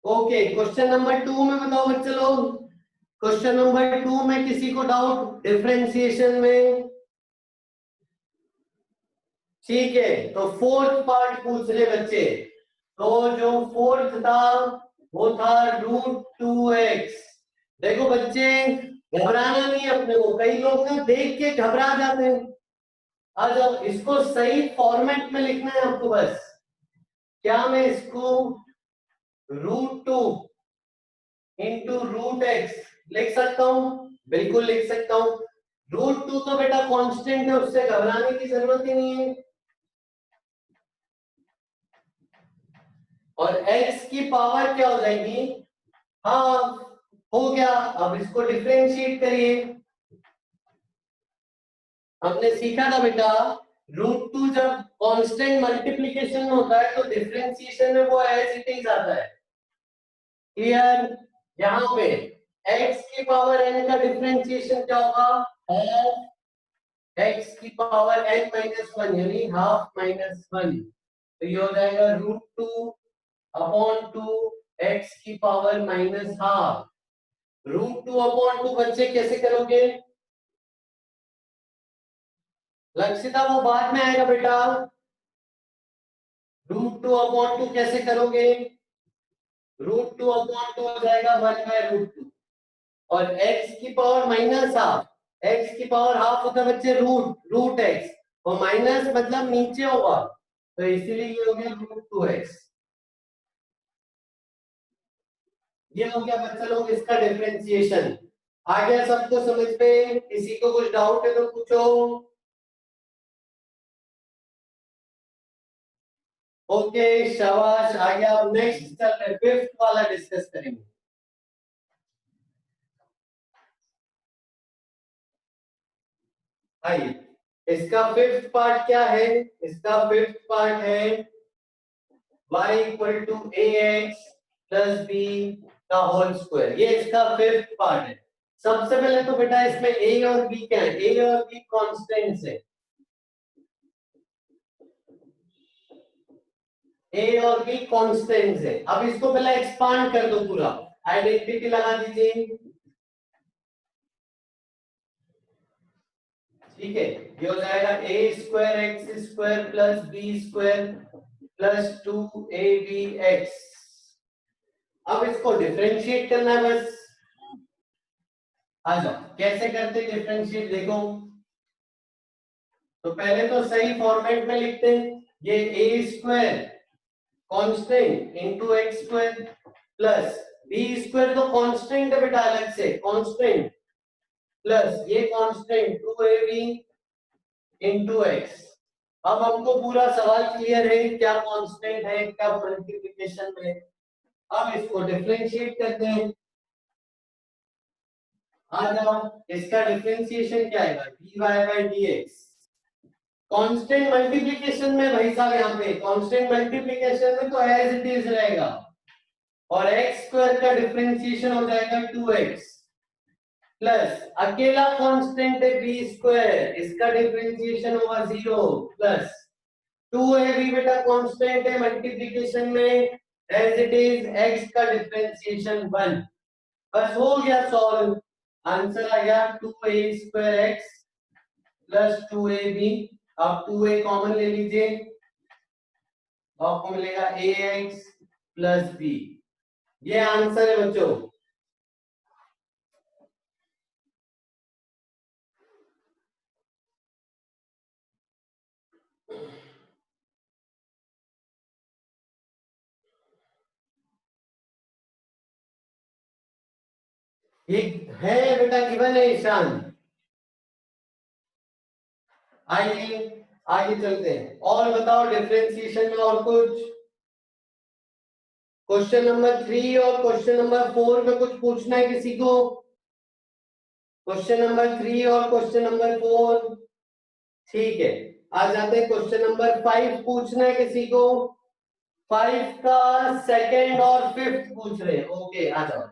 Okay, question number 2 में बताओ बच्चे लोग। क्वेश्चन नंबर 2 में किसी को डाउट डिफरेंशिएशन में? ठीक है, तो फोर्थ पार्ट पूछ रहे बच्चे। तो जो फोर्थ था वो था √2x। देखो बच्चे, घबराना नहीं है अपने को। कई लोग ना देख के घबरा जाते हैं। आ जाओ, इसको सही फॉर्मेट में लिखना है आपको बस। क्या मैं इसको √2 इंटू √x लिख सकता हूं? बिल्कुल लिख सकता हूं। √2 तो बेटा कांस्टेंट है, उससे घबराने की जरूरत ही नहीं है। और x की पावर क्या हो जाएगी? हाँ, हो गया। अब इसको डिफरेंशिएट करिए। हमने सीखा था बेटा, √2 जब कांस्टेंट मल्टीप्लिकेशन में होता है तो डिफरेंशिएशन में वो एज इट इज आता है। क्लियर? यहाँ पे x की पावर n का डिफरेंशिएशन क्या होगा? हाफ x की पावर n माइनस 1 यानी हाफ माइनस 1। तो ये हो जाएगा √2 अपॉन 2 x की पावर माइनस हाफ। √2 अपॉन 2 बच्चे कैसे करोगे? लक्षिता वो बाद में आएगा बेटा। √2 अपॉन 2 कैसे करोगे? √2 अपॉन 2 हो जाएगा 1/√2 और x की पावर माइनस हाफ। x की पावर हाफ होता है बच्चे रूट x, और माइनस मतलब नीचे होगा, तो इसीलिए ये हो गया √2x। ये हो गया बच्चा लोग इसका डिफरेंशिएशन। आ गया सबको समझ में? किसी को कुछ डाउट है तो पूछो। ओके, शाबाश, आ गया। अब नेक्स्ट चल रहे, फिफ्थ वाला डिस्कस करेंगे। आइए, इसका फिफ्थ पार्ट क्या है? इसका फिफ्थ पार्ट है y equal to ax plus b का होल स्क्वायर। ये इसका फिफ्थ पार्ट है। सबसे पहले तो बेटा इसमें a और b क्या है? a और b कांस्टेंट्स है। a और b कांस्टेंट्स है। अब इसको पहले एक्सपांड कर दो पूरा, आइडेंटिटी लगा दीजिए। ठीक है, ये हो जाएगा a² x² plus b² plus 2ab(x). अब इसको डिफरेंशिएट करना है बस। आ जाओ, कैसे करते डिफरेंशिएट देखो। तो पहले तो सही फॉर्मेट में लिखते हैं। ये a² constant into x² plus b² तो कांस्टेंट है बेटा, अलग से कांस्टेंट, प्लस ये कांस्टेंट 2ab इंटू x। अब हमको पूरा सवाल क्लियर है, क्या कांस्टेंट है, क्या मल्टीप्लिकेशन में। अब इसको डिफरेंशिएट करते हैं। आ जाओ, इसका डिफरेंशिएशन क्या आएगा? dy/dx। कांस्टेंट मल्टीप्लिकेशन में भाई साहब, यहाँ पे कांस्टेंट मल्टीप्लिकेशन में तो एज इट इज रहेगा, और x² का डिफरेंशिएशन हो जाएगा 2x प्लस अकेला कांस्टेंट है b², इसका डिफरेंशिएशन होगा 0 प्लस 2ab बेटा कांस्टेंट है मल्टीप्लिकेशन में, एज इट इज x का डिफरेंशिएशन 1। बस हो गया सॉल्व। आंसर आ गया 2a²x प्लस 2ab। अब 2a कॉमन ले लीजिए, आपको मिलेगा ax प्लस b। ये आंसर है बच्चों। ये है बेटा, गिवन है ईशान। आइए आगे चलते हैं, और बताओ डिफरेंशिएशन में और कुछ। क्वेश्चन नंबर 3 और क्वेश्चन नंबर 4 में कुछ पूछना है किसी को? क्वेश्चन नंबर 3 और क्वेश्चन नंबर 4, ठीक है। आ जाते हैं क्वेश्चन नंबर 5, पूछना है किसी को? 5 का सेकंड और फिफ्थ पूछ रहे हैं। ओके, आ जाओ।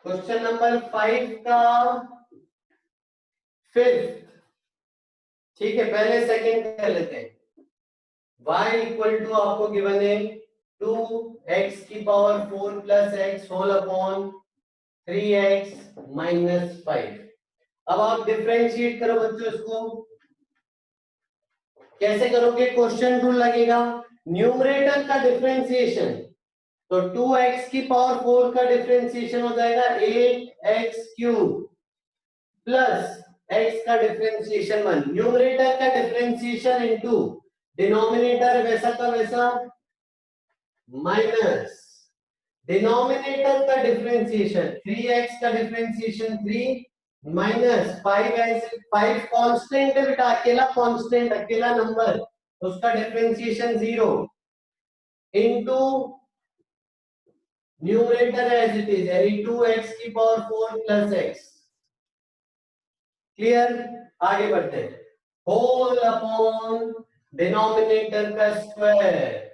क्वेश्चन नंबर 5 का फिफ्थ, ठीक है, पहले सेकंड कर लेते हैं। y इक्वल टू आपको गिवन है 2x की power 4 plus x whole upon 3x minus 5। अब आप डिफरेंशिएट करो बच्चों इसको। कैसे करोगे? क्वेश्चन रूल लगेगा। न्यूमरेटर का डिफरेंशिएशन, तो 2x की पावर 4 का डिफरेंशिएशन हो जाएगा 8x क्यूब प्लस x का डिफरेंशिएशन 1। न्यूमरेटर का डिफरेंशिएशन इनटू डिनोमिनेटर वैसा का वैसा माइनस डिनोमिनेटर का डिफरेंशिएशन 3x का डिफरेंशिएशन 3 माइनस 5 कांस्टेंट है बेटा, अकेला कांस्टेंट, अकेला नंबर, उसका differentiation 0 into numerator as it is, यानी 2x की पावर 4 प्लस x। क्लियर? आगे बढ़ते हैं। होल अपॉन डिनोमिनेटर का स्क्वायर।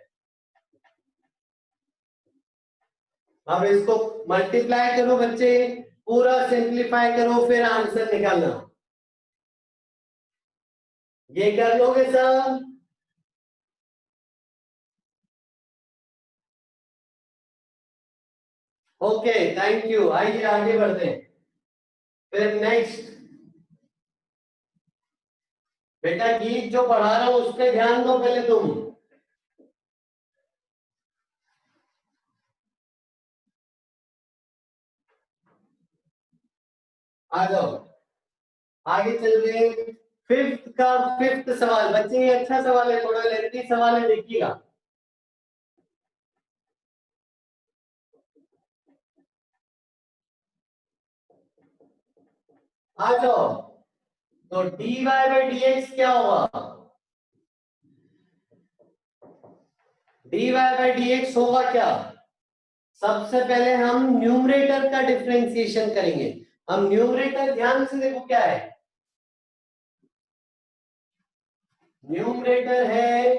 अब इसको मल्टीप्लाई करो बच्चे, पूरा सिंप्लीफाई करो, फिर आंसर निकालना। ये कर लोगे सब? Okay, thank you. आइए आगे बढ़ते हैं। फिर नेक्स्ट, बेटा गीत जो पढ़ा रहा हूं उस पर ध्यान दो पहले तुम। आ जाओ, आगे चल रहे हैं। फिफ्थ का फिफ्थ सवाल बच्चे, ये अच्छा सवाल है, थोड़ा लेंथी सवाल है, देखिएगा। आ जाओ। तो dy बाई dx क्या होगा? dy बाई dx होगा क्या? सबसे पहले हम न्यूमरेटर का डिफरेंशिएशन करेंगे। हम न्यूमरेटर ध्यान से देखो क्या है। न्यूमरेटर है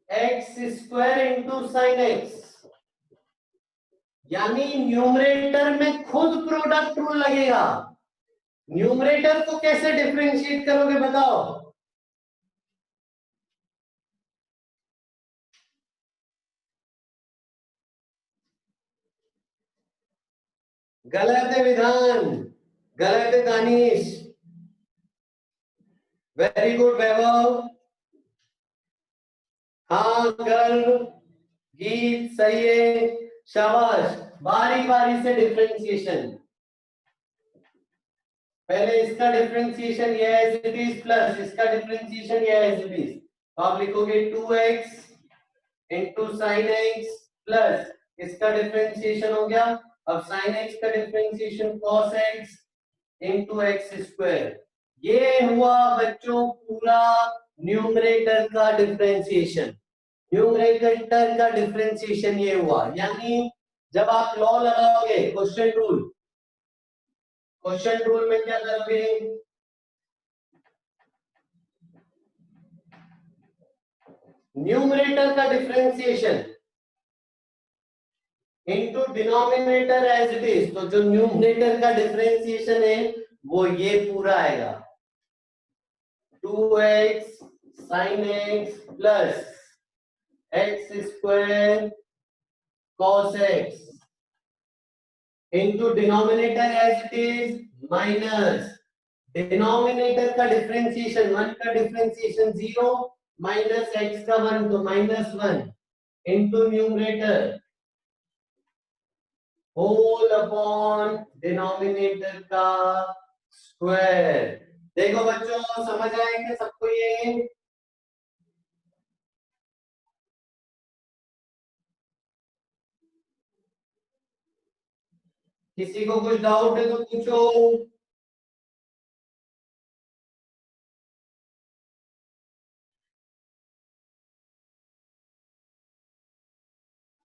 x square into sine x, यानी न्यूमरेटर में खुद प्रोडक्ट रूल लगेगा। न्यूमरेटर को कैसे डिफरेंशिएट करोगे बताओ? गलत है विधान, गलत है दानिश। वेरी गुड वैभव। हाँ गर्व, गीत सही है, शाबाश। बारी बारी से डिफरेंशिएशन। पहले इसका डिफरेंशिएशन ये एज इट इज प्लस इसका डिफरेंशिएशन ये एज इट इज, तो आप लिखोगे 2x into sine x plus इसका डिफरेंशिएशन हो गया। अब साइन एक्स का differentiation cos x into x square. ये हुआ बच्चों पूरा न्यूमरेटर का डिफरेंशिएशन। न्यूमरेटर का डिफरेंशिएशन ये हुआ, यानी जब आप लॉ लगाओगे क्वेश्चन रूल में क्या करोगे? न्यूमरेटर का differentiation into denominator as it is, तो जो न्यूमरेटर का डिफरेंशिएशन है वो ये पूरा आएगा 2x sin x plus x square cos x into denominator as it is minus denominator का डिफरेंशिएशन 1 का डिफरेंशिएशन 0 माइनस x का 1 तो minus 1 into numerator whole upon denominator का स्क्वायर। देखो बच्चों, समझ आएंगे सबको ये? किसी को कुछ डाउट है तो पूछो।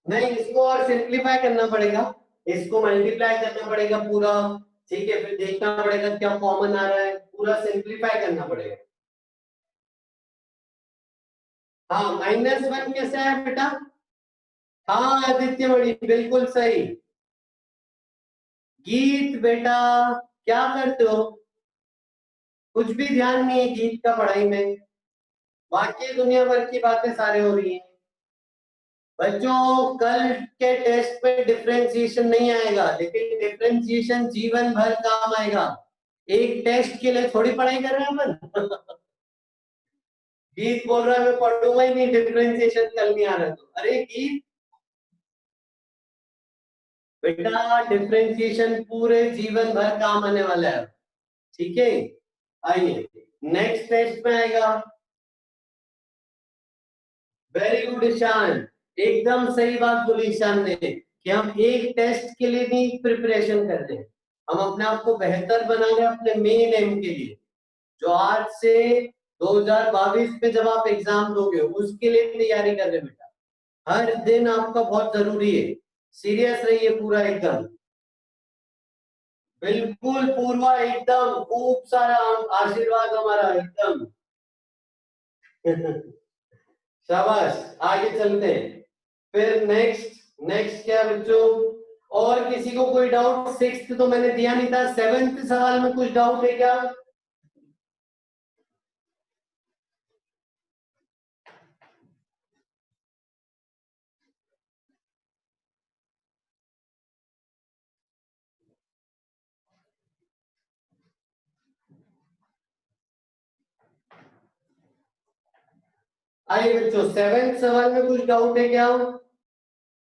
नहीं, इसको और सिंप्लीफाई करना पड़ेगा, इसको मल्टीप्लाई करना पड़ेगा पूरा, ठीक है, फिर देखना पड़ेगा क्या कॉमन आ रहा है, पूरा सिंप्लीफाई करना पड़ेगा। हाँ, -1 कैसे आया बेटा? हाँ आदित्य बड़ी बिल्कुल सही। गीत बेटा क्या करते हो? कुछ भी ध्यान नहीं है गीत का पढ़ाई में, बाकी दुनिया भर की बातें सारे हो रही हैं। बच्चों कल के टेस्ट पे डिफरेंशिएशन नहीं आएगा, लेकिन डिफरेंशिएशन जीवन भर काम आएगा। एक टेस्ट के लिए थोड़ी पढ़ाई कर रहे हैं अपन। गीत बोल रहा है मैं पढ़ूंगा ही नहीं, डिफरेंशिएशन कल नहीं आ रहा तो अरे गीत बेटा डिफरेंशिएशन पूरे जीवन भर काम आने वाला है। ठीक है, आइए नेक्स्ट टेस्ट में आएगा। वेरी गुड ईशान, एकदम सही बात बोली ईशान ने कि हम एक टेस्ट के लिए नहीं प्रिपरेशन कर रहे हैं, हम अपने आप को बेहतर बना रहे हैं अपने मेन एम के लिए, जो आज से 2022 में जब आप एग्जाम दोगे उसके लिए तैयारी कर रहे हैं बेटा। हर दिन आपका बहुत जरूरी है, सीरियस रहिए पूरा एकदम। बिल्कुल पूर्वा, एकदम खूब सारा आशीर्वाद हमारा एकदम। शाबाश, आगे चलते हैं। फिर नेक्स्ट नेक्स्ट क्या बच्चों, और किसी को कोई डाउट? सिक्स्थ तो मैंने दिया नहीं था, सेवेंथ सवाल में कुछ डाउट है क्या? आइए बच्चों, सेवेंथ सवाल में कुछ डाउट है क्या?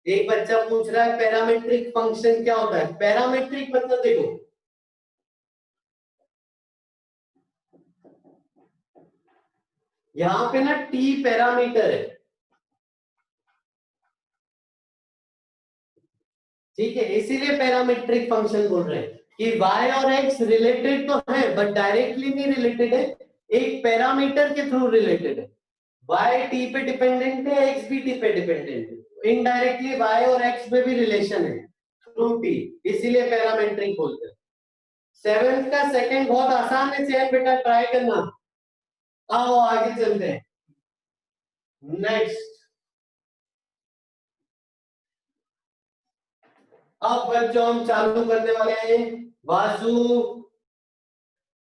एक बच्चा पूछ रहा है पैरामीट्रिक फंक्शन क्या होता है। पैरामीट्रिक मतलब देखो, यहाँ पे ना टी पैरामीटर है, ठीक है, इसीलिए पैरामीट्रिक फंक्शन बोल रहे हैं कि y और x रिलेटेड तो है बट डायरेक्टली नहीं रिलेटेड है, एक पैरामीटर के थ्रू रिलेटेड है। y t पे डिपेंडेंट है, x भी t पे डिपेंडेंट है, इनडायरेक्टली y और x में भी रिलेशन है थ्रू t, इसीलिए पैरामीट्रिक बोलते हैं। सेवेंथ का सेकंड बहुत आसान है चैन बेटा, ट्राई करना। आओ आगे चलते हैं। नेक्स्ट, अब बच्चों हम चालू करने वाले हैं वासु।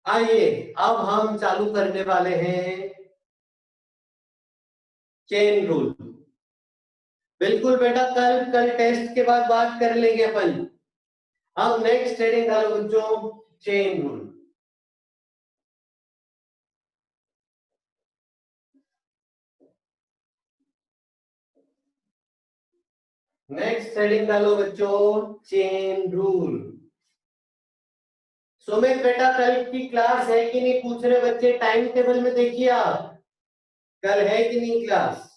आइए अब हम चालू करने वाले हैं चेन रूल। बिल्कुल बेटा, कल कल टेस्ट के बाद बात कर लेंगे अपन। अब नेक्स्ट हेडिंग डालो बच्चों, चेन रूल। नेक्स्ट हेडिंग डालो बच्चों, चेन रूल। सुमित बेटा कल की क्लास है कि नहीं पूछ रहे बच्चे, टाइम टेबल में देखिए आप, कल है कि नहीं क्लास?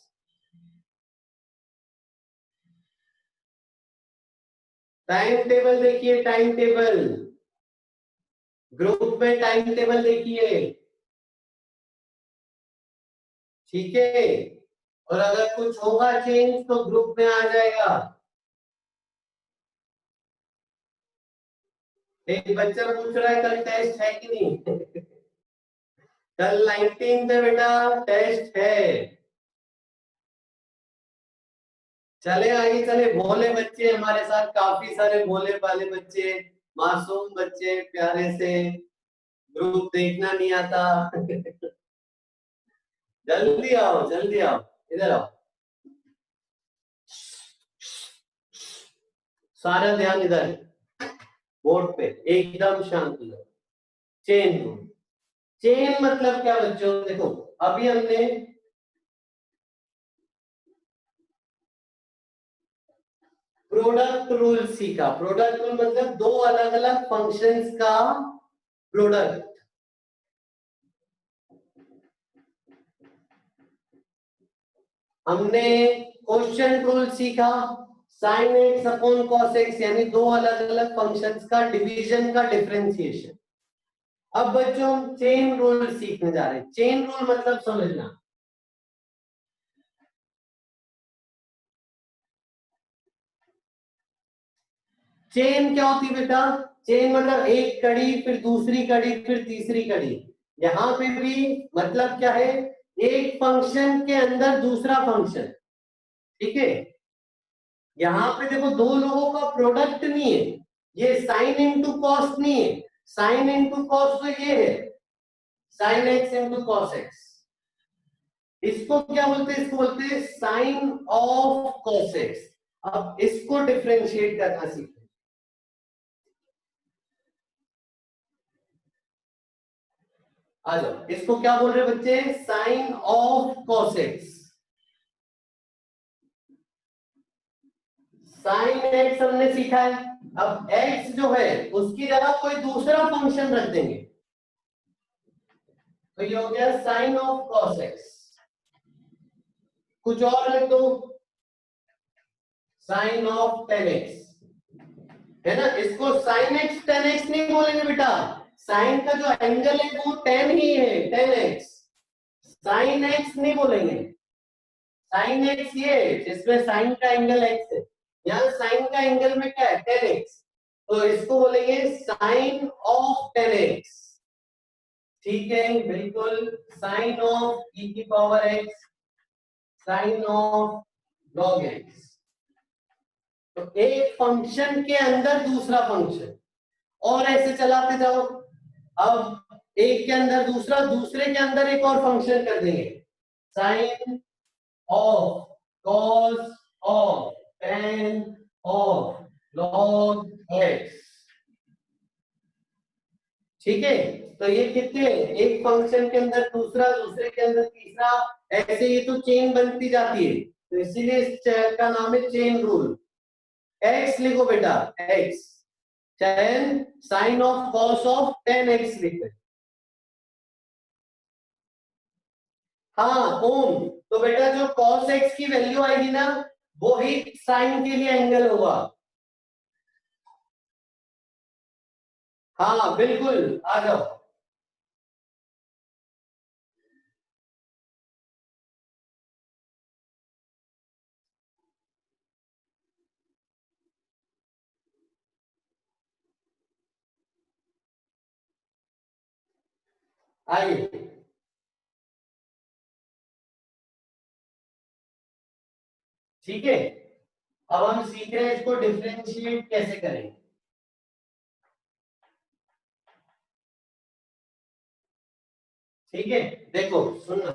टाइम टेबल देखिए, टाइम टेबल ग्रुप में टाइम टेबल देखिए, ठीक है, और अगर कुछ होगा चेंज तो ग्रुप में आ जाएगा। एक बच्चा पूछ रहा है कल टेस्ट है कि नहीं? कल 19 है बेटा, टेस्ट है। चले आगे चले, भोले बच्चे हमारे साथ, काफी सारे भोले वाले बच्चे, मासूम बच्चे प्यारे से, ग्रुप देखना नहीं आता। जल्दी आओ जल्दी आओ, इधर आओ, सारा ध्यान इधर बोर्ड पे, एकदम शांत हो जाओ। चेन रूल, चेन मतलब क्या बच्चों, देखो अभी हमने प्रोडक्ट रूल सीखा। प्रोडक्ट रूल मतलब दो अलग अलग फंक्शंस का प्रोडक्ट। हमने क्वेश्चन रूल सीखा, sine x upon cos x, यानी दो अलग अलग फंक्शंस का डिवीजन का डिफरेंशिएशन। अब बच्चों हम चेन रूल सीखने जा रहे हैं। चेन रूल मतलब समझना, चेन क्या होती है बेटा? चेन मतलब एक कड़ी, फिर दूसरी कड़ी, फिर तीसरी कड़ी। यहाँ पे भी मतलब क्या है, एक फंक्शन के अंदर दूसरा फंक्शन, ठीक है। यहाँ पे देखो दो लोगों का प्रोडक्ट नहीं है, ये साइन इंटू कॉस नहीं है, साइन इंटू कॉस तो ये है sine x into cos x. इसको क्या बोलते हैं, इसको बोलते हैं साइन ऑफ कॉस एक्स। अब इसको डिफरेंशिएट करना सीखें। आ जाओ, इसको क्या बोल रहे बच्चे, sine of cos x. Sine x हमने सीखा है, अब एक्स जो है उसकी जगह कोई दूसरा फंक्शन रख देंगे, तो ये हो गया साइन ऑफ कॉस एक्स। कुछ और लिख दो, साइन ऑफ टेन एक्स, है ना। इसको साइन एक्स टेन एक्स नहीं बोलेंगे बेटा, साइन का जो एंगल है वो टेन ही है, टेन एक्स। साइन एक्स नहीं बोलेंगे, साइन एक्स ये जिसमें साइन का एंगल एक्स है, यहाँ साइन का एंगल में क्या है, टेन एक्स, तो इसको बोलेंगे साइन ऑफ टेन एक्स। ठीक है, बिल्कुल, साइन ऑफ ई की power x, sine of log x. तो एक फंक्शन के अंदर दूसरा फंक्शन, और ऐसे चलाते जाओ। अब एक के अंदर दूसरा, दूसरे के अंदर एक और फंक्शन कर देंगे, sine of cos of ten of log x. ठीक है, तो ये कितने, एक फंक्शन के अंदर दूसरा, दूसरे के अंदर तीसरा, ऐसे ये तो चेन बनती जाती है, तो इसीलिए इस का नाम है चेन रूल। एक्स लिखो बेटा, x, ten sine of cos of ten x लिखो। हाँ ओम, तो बेटा जो cos x की वैल्यू आएगी ना, वो ही साइन के लिए एंगल होगा। हाँ बिल्कुल, आ जाओ। आइए, ठीक है, अब हम सीख रहे हैं इसको डिफरेंशिएट कैसे करें। ठीक है, देखो सुनना,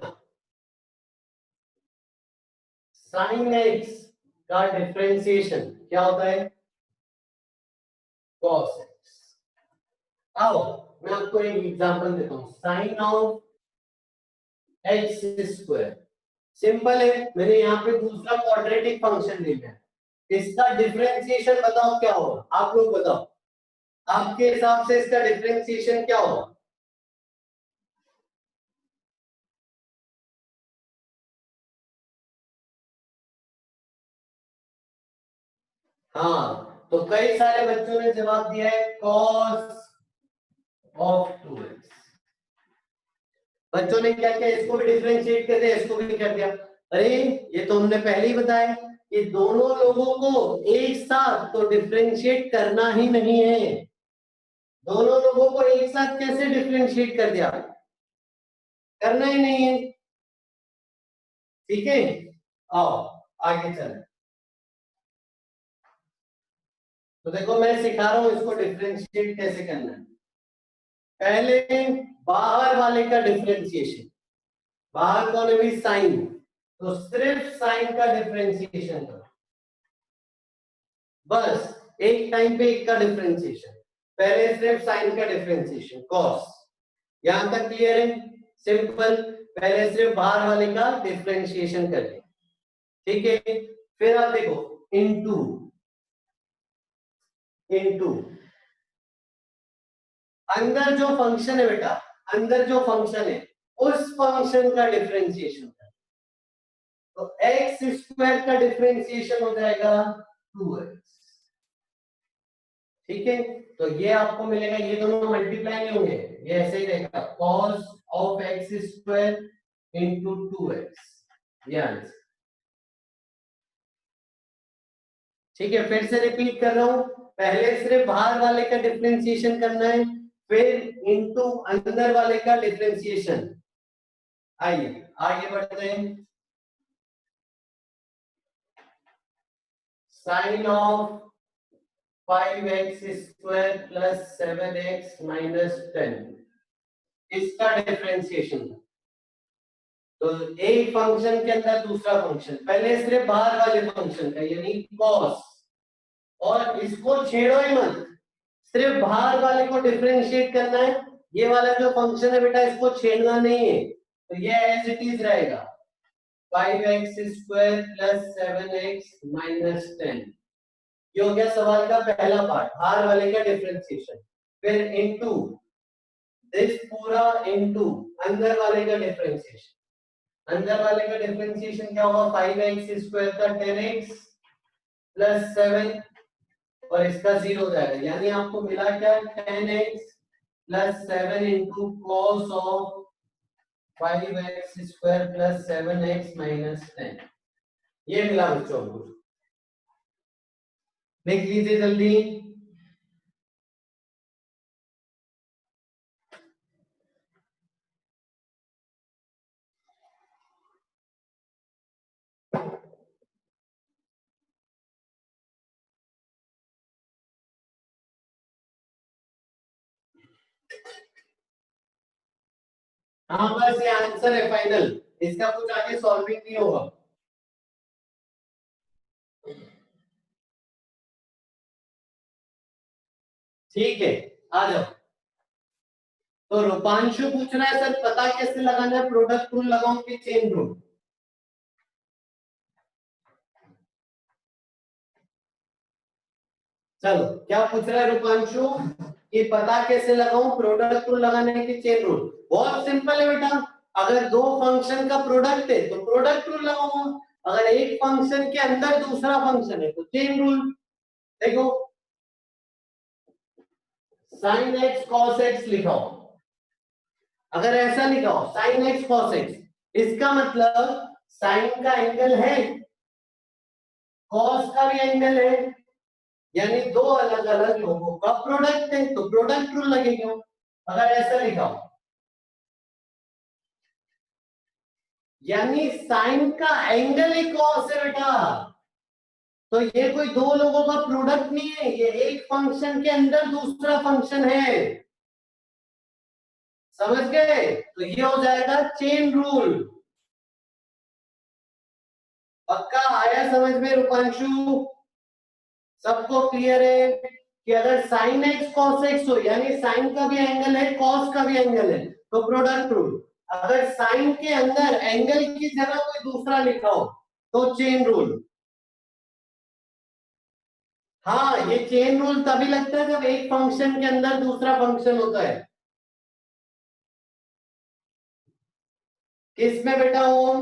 साइन एक्स का डिफरेंशिएशन क्या होता है, cos x। आओ मैं आपको एक एग्जांपल देता हूं, sine of x square, simple है, मैंने यहाँ पे दूसरा क्वाड्रेटिक फंक्शन ले लिया, इसका डिफरेंशिएशन बताओ क्या होगा, आप लोग बताओ, आपके हिसाब से इसका डिफरेंशिएशन क्या होगा। हाँ, तो कई सारे बच्चों ने जवाब दिया है cos ऑफ 2x। बच्चों ने क्या किया, इसको भी डिफरेंशिएट कर दिया, इसको भी कर दिया। अरे ये तो हमने पहले ही बताया कि दोनों लोगों को एक साथ तो डिफरेंशिएट करना ही नहीं है। दोनों लोगों को एक साथ कैसे डिफरेंशिएट कर दिया, करना ही नहीं है। ठीक है, आओ आगे चलें। तो देखो मैं सिखा रहा हूं इसको डिफरेंशिएट कैसे करना है। पहले बाहर वाले का डिफरेंशिएशन, बाहर कौन है भाई, साइन, तो सिर्फ साइन का डिफरेंशिएशन करो, बस एक टाइम पे एक का डिफरेंशिएशन। पहले सिर्फ साइन का डिफरेंशिएशन कॉस, यहां तक क्लियर है, सिंपल। पहले सिर्फ बाहर वाले का डिफरेंशिएशन करें, ठीक है। फिर आप देखो इनटू, इनटू अंदर जो फंक्शन है बेटा, अंदर जो फंक्शन है उस फंक्शन का डिफरेंशिएशन कर, तो एक्स स्क्वायर का डिफरेंशिएशन हो जाएगा 2x। ठीक है, तो ये आपको मिलेगा, ये दोनों मल्टीप्लाई नहीं होंगे, ये ऐसे ही रहेगा cos of x square into 2x, ये आंसर। ठीक है, फिर से रिपीट कर रहा हूं, पहले सिर्फ बाहर वाले का डिफरेंशिएशन करना है, फिर इनटू अंदर वाले का डिफरेंशिएशन। आइए आगे बढ़ते हैं। Sine of 5x square plus 7x minus 10, इसका डिफरेंशिएशन। तो एक फंक्शन के अंदर दूसरा फंक्शन, पहले सिर्फ बाहर वाले फंक्शन का यानी cos, और इसको छेड़ो ही मत, सिर्फ बाहर वाले को डिफरेंशिएट करना है। ये वाला जो फंक्शन है बेटा इसको छेड़ना नहीं है, तो ये एज इट इज रहेगा 5x square plus 7x minus 10। ये हो गया सवाल का पहला पार्ट, बाहर वाले का डिफरेंशिएशन। फिर इनटू दिस पूरा इनटू अंदर वाले का डिफरेंशिएशन। अंदर वाले का डिफरेंशिएशन क्या होगा, 5x स्क्वायर का 10x प्लस 7 और इसका 0 हो जाएगा, यानी आपको मिला क्या 10x plus 7 into cos of 5x square plus 7x minus 10, ये मिला बच्चों को। लिख लीजिए जल्दी। हाँ बस ये आंसर है फाइनल, इसका कुछ आगे सॉल्विंग नहीं होगा। ठीक है, आ जाओ। तो रूपांशु पूछ रहा है सर पता कैसे लगाना है, प्रोडक्ट रूल लगाऊं कि चेन रूल? चलो क्या पूछ रहा है रूपांशु, कि पता कैसे लगाऊं, प्रोडक्ट रूल लगाने की चेन रूल? बहुत सिंपल है बेटा, अगर दो फंक्शन का प्रोडक्ट है तो प्रोडक्ट रूल लगाऊंगा, अगर एक फंक्शन के अंदर दूसरा फंक्शन है तो चेन रूल। देखो साइन एक्स कॉस एक्स लिखा हो, अगर ऐसा लिखा हो साइन एक्स कॉस एक्स, इसका मतलब साइन का एंगल है, कॉस का भी एंगल है, यानी दो अलग अलग लोगों का प्रोडक्ट है, तो प्रोडक्ट रूल लगेगा। अगर ऐसा लिखा हो यानी साइन का एंगल ही कॉस है बेटा, तो ये कोई दो लोगों का प्रोडक्ट नहीं है, ये एक फंक्शन के अंदर दूसरा फंक्शन है, समझ गए? तो ये हो जाएगा चेन रूल। पक्का आया समझ में रूपांशु? सबको क्लियर है कि अगर साइन एक्स कॉस एक्स हो यानी साइन का भी एंगल है कॉस का भी एंगल है तो प्रोडक्ट रूल, अगर साइन के अंदर एंगल की जगह कोई दूसरा लिखा हो तो चेन रूल। हाँ ये चेन रूल तभी लगता है जब एक फंक्शन के अंदर दूसरा फंक्शन होता है। किसमें बेटा ओम?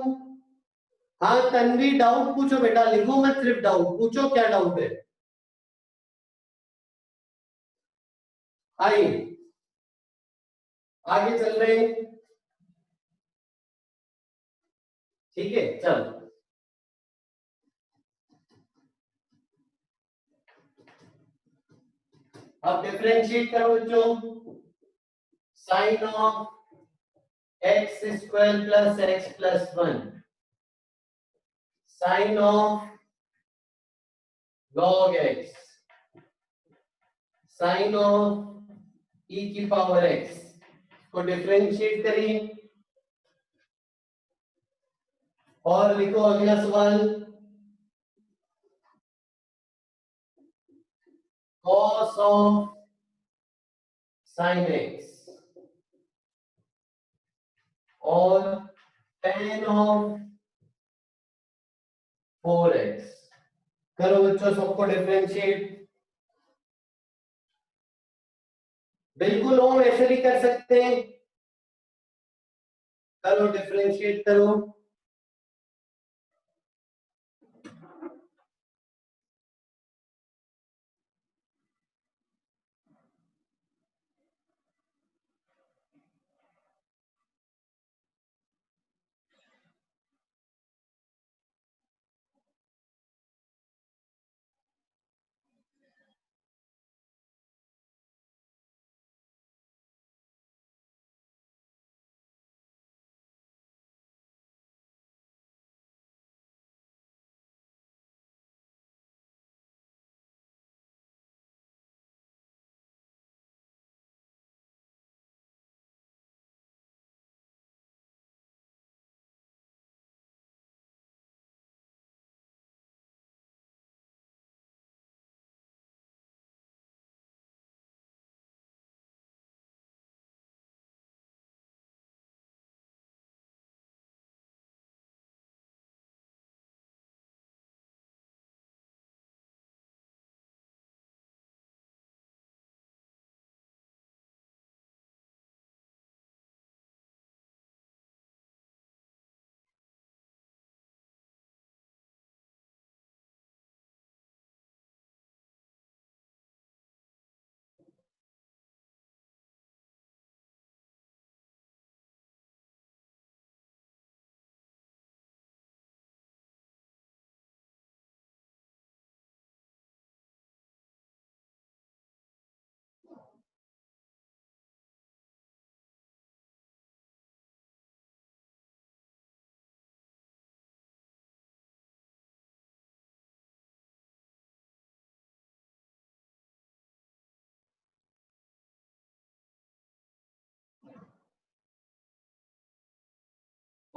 हाँ तन्वी डाउट पूछो बेटा, लिखो मत सिर्फ डाउट पूछो, क्या डाउट है? आइए आगे चल रहे हैं, ठीक है चलो। अब डिफरेंशिएट करो बच्चों, sine of x square plus x plus 1, sine of log x, sine of e की पावर एक्स को डिफरेंशिएट करिए और लिखो अगला सवाल, cos ऑफ साइन एक्स और tan ऑफ 4x। करो बच्चों सबको डिफरेंशिएट, बिल्कुल ओम ऐसे भी कर सकते हैं, करो डिफरेंशिएट करो।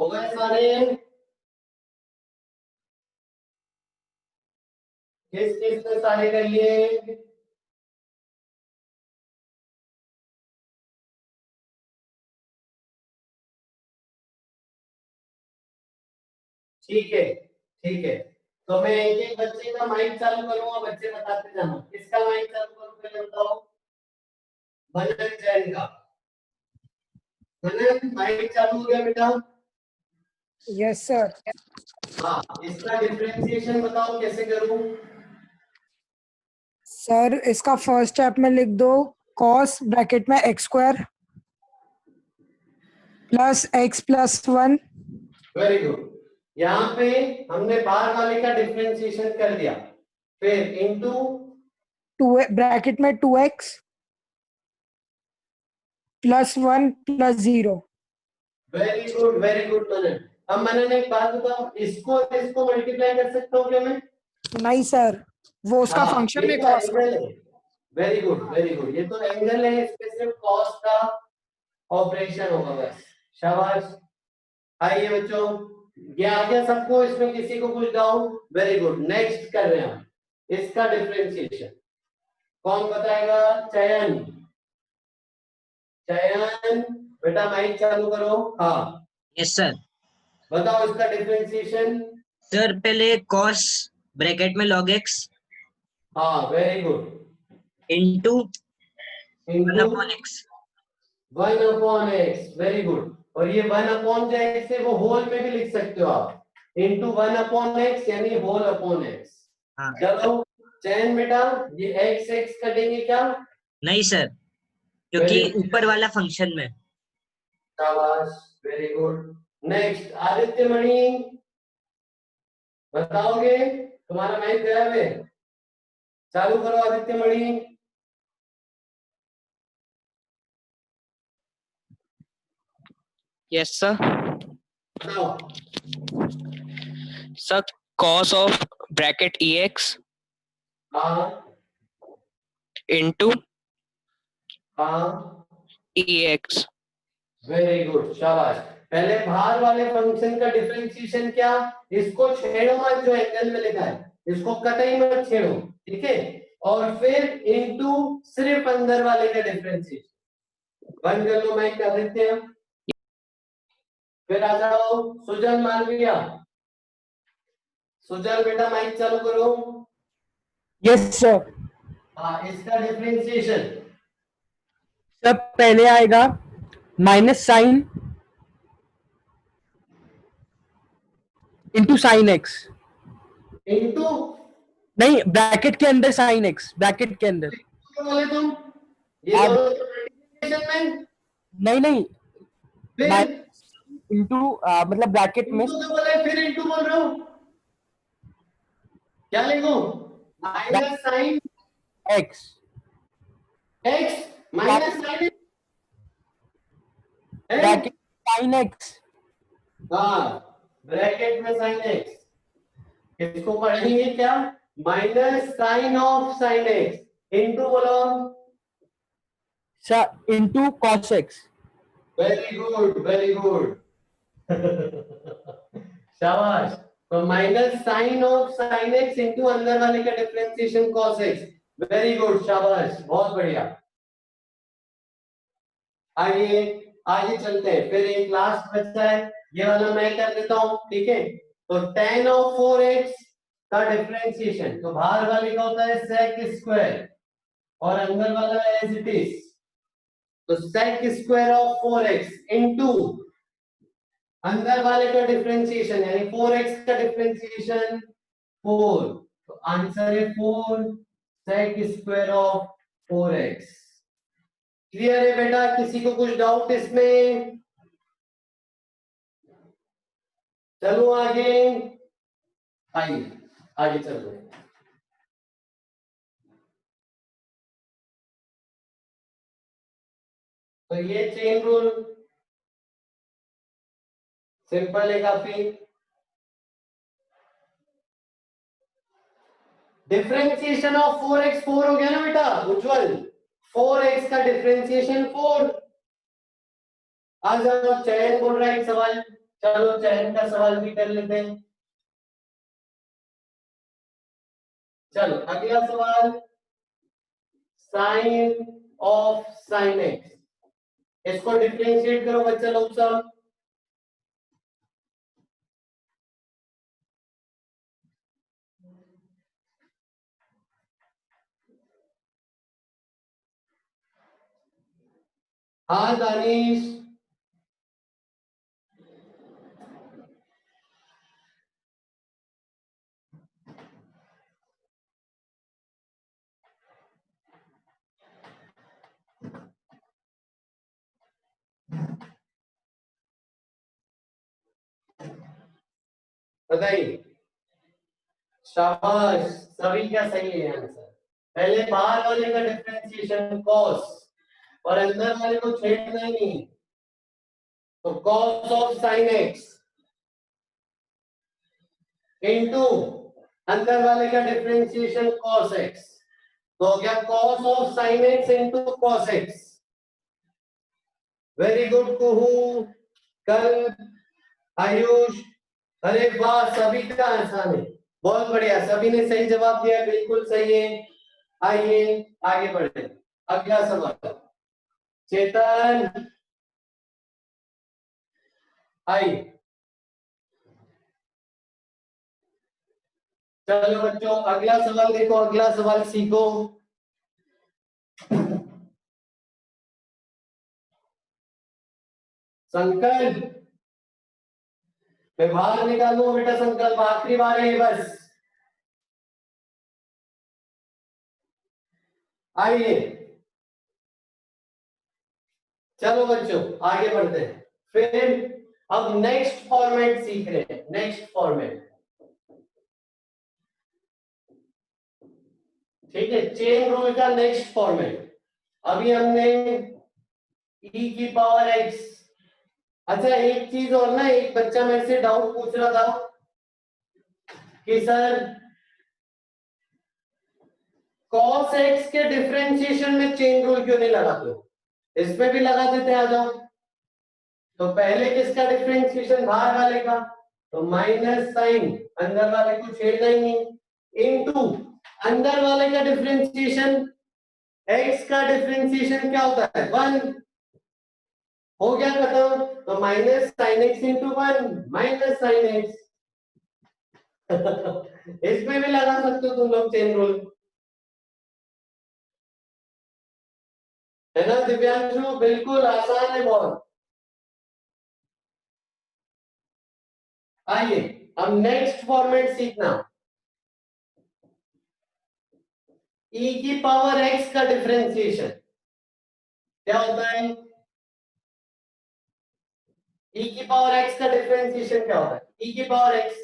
हो गए सारे? किस किस ने सारे कर लिए? ठीक है, ठीक है। तो मैं एक एक बच्चे का माइक चालू करूंगा, बच्चे बताते जाना। किसका माइक चालू करूं पहले बताओ? मनन जैन का। मनन माइक चालू हो गया बेटा? Yes sir. हाँ, इसका डिफरेंशिएशन बताओ कैसे करूं? सर इसका फर्स्ट स्टेप में लिख दो कॉस ब्रैकेट में x square plus x plus 1 very good. यहाँ पे हमने बाहर वाले का डिफरेंशिएशन कर दिया, फिर इनटू टू ब्रैकेट में 2x plus 1 plus 0। Very good Manan. अब मनन एक बात बताओ, इसको इसको मल्टीप्लाई कर सकता हूँ क्या मैं? नहीं सर, वो उसका हाँ, फंक्शन ये है तो कॉस का। एंगल है। Very good, very good. ये तो एंगल है, इस पे सिर्फ कॉस का ऑपरेशन होगा बस। शाबाश। आइए बच्चों, ये आ गया सबको? इसमें किसी को कुछ डाउट? Very good. नेक्स्ट कर रहे हैं हम इसका डिफरेंशिएशन। कौन बताएगा? चयन। चयन बेटा माइक चालू करो। हाँ, यस सर। बताओ इसका डिफरेंशिएशन। सर पहले कॉस ब्रैकेट में log x हाँ, very good. Into into 1/x। 1/x, very good. और ये 1/x है, वो होल में भी लिख सकते हो आप। इंटू 1/x यानी होल अपॉन एक्स। हाँ। चलो चैन बेटा, ये एक्स एक्स कटेंगे क्या? नहीं सर, क्योंकि ऊपर वाला फंक्शन में। शाबाश, वेरी गुड। नेक्स्ट आदित्य मणि, बताओगे? तुम्हारा माइक गायब है, चालू करो आदित्य मणि। Yes, sir. बताओ। Sir, cos of bracket ex हाँ into हाँ, ex. वेरी गुड, शाबाश। पहले बाहर वाले फंक्शन का डिफरेंशिएशन क्या? इसको छेड़ो मत, जो एंगल में लिखा है इसको कतई मत छेड़ो, ठीक है? और फिर इनटू सिर्फ अंदर वाले का डिफरेंशिएशन। बंद कर लो माइक आदित्य। फिर आ जाओ सुजल मालविया। सुजल बेटा माइक चालू करो। Yes sir. हाँ, इसका डिफरेंशिएशन। सब पहले आएगा minus sine into sine x. Into नहीं, ब्रैकेट के अंदर साइन एक्स, ब्रैकेट के अंदर। बोले तुम, ये आप दोनों मल्टीप्लिकेशन में। नहीं नहीं, फिर इंटू मतलब ब्रैकेट में इनटू तो बोले, फिर इनटू बोल रहा हूँ। क्या लिखूं? Minus sine x x minus sine x. Bracket sine x. हाँ, ब्रैकेट में साइन एक्स। इसको पढ़ेंगे क्या? Minus sine of sine x into बोलो। Into cos x. Very good, very good. शाबाश। तो minus sine of sine x into अंदर वाले का differentiation cos x. Very good, शाबाश, बहुत बढ़िया। आगे आगे चलते हैं। फिर एक लास्ट बचा है, ये वाला मैं कर देता हूं, ठीक है? तो tan ऑफ 4x का डिफरेंशिएशन, तो बाहर वाले का होता है sec स्क्वायर और अंदर वाला एज इट इज। तो sec square of 4x into अंदर वाले का डिफरेंशिएशन यानी 4x का डिफरेंशिएशन 4। तो आंसर है 4 sec square of 4x। Clear है बेटा? किसी को कुछ डाउट इसमें? चलो आगे, आइए आगे चलो। तो ये चेन रूल सिंपल है काफी। डिफरेंशिएशन ऑफ 4x 4 हो गया ना बेटा उज्जवल? 4x का डिफरेंशिएशन 4। आ जाओ, चयन बोल रहा है एक सवाल। चलो चयन का सवाल भी कर लेते हैं। चलो अगला सवाल, साइन ऑफ साइन एक्स, इसको डिफरेंशिएट करो बच्चा लोग सब। हाँ दानिश, बताइए। शाबाश, सभी का सही है आंसर। पहले बाहर वाले का डिफरेंशिएशन कॉस, और अंदर वाले को छेड़ना ही नहीं, तो cos of sine x into अंदर वाले का डिफरेंशिएशन कॉस एक्स, तो हो गया cos of sine x into cos x. Very good Kuhu, कल, आयुष, अरे वाह सभी का आसान है, बहुत बढ़िया, सभी ने सही जवाब दिया, बिल्कुल सही है। आइए आगे बढ़े, अगला सवाल। चेतन आइए। चलो बच्चों अगला सवाल देखो, अगला सवाल सीखो। संकल्प, मैं बाहर निकालूंगा बेटा, संकल्प आखिरी बार है बस। आइए चलो बच्चों आगे बढ़ते हैं। फिर अब नेक्स्ट फॉर्मेट सीख रहे हैं, नेक्स्ट फॉर्मेट, ठीक है, चेन रूल का नेक्स्ट फॉर्मेट। अभी हमने e की पावर x, अच्छा एक चीज और ना, एक बच्चा मेरे से डाउट पूछ रहा था कि सर cos x के डिफरेंशिएशन में चेन रूल क्यों नहीं लगाते, इसमें भी लगा देते हैं, आ जाओ। तो पहले किसका डिफरेंशिएशन, बाहर वाले का, तो माइनस साइन, अंदर वाले को छेड़ना ही नहीं, इनटू अंदर वाले का डिफरेंशिएशन, x का डिफरेंशिएशन क्या होता है 1, हो गया खत्म, तो minus sine x into 1 minus sine x. इसमें भी लगा सकते हो तुम लोग चेन रूल, है ना दिव्यांशु, बिल्कुल आसान है बहुत। आइए अब नेक्स्ट फॉर्मेट सीखना, e की पावर x का डिफरेंशिएशन क्या होता है, e की पावर x का डिफरेंशिएशन क्या होता है, e की पावर x,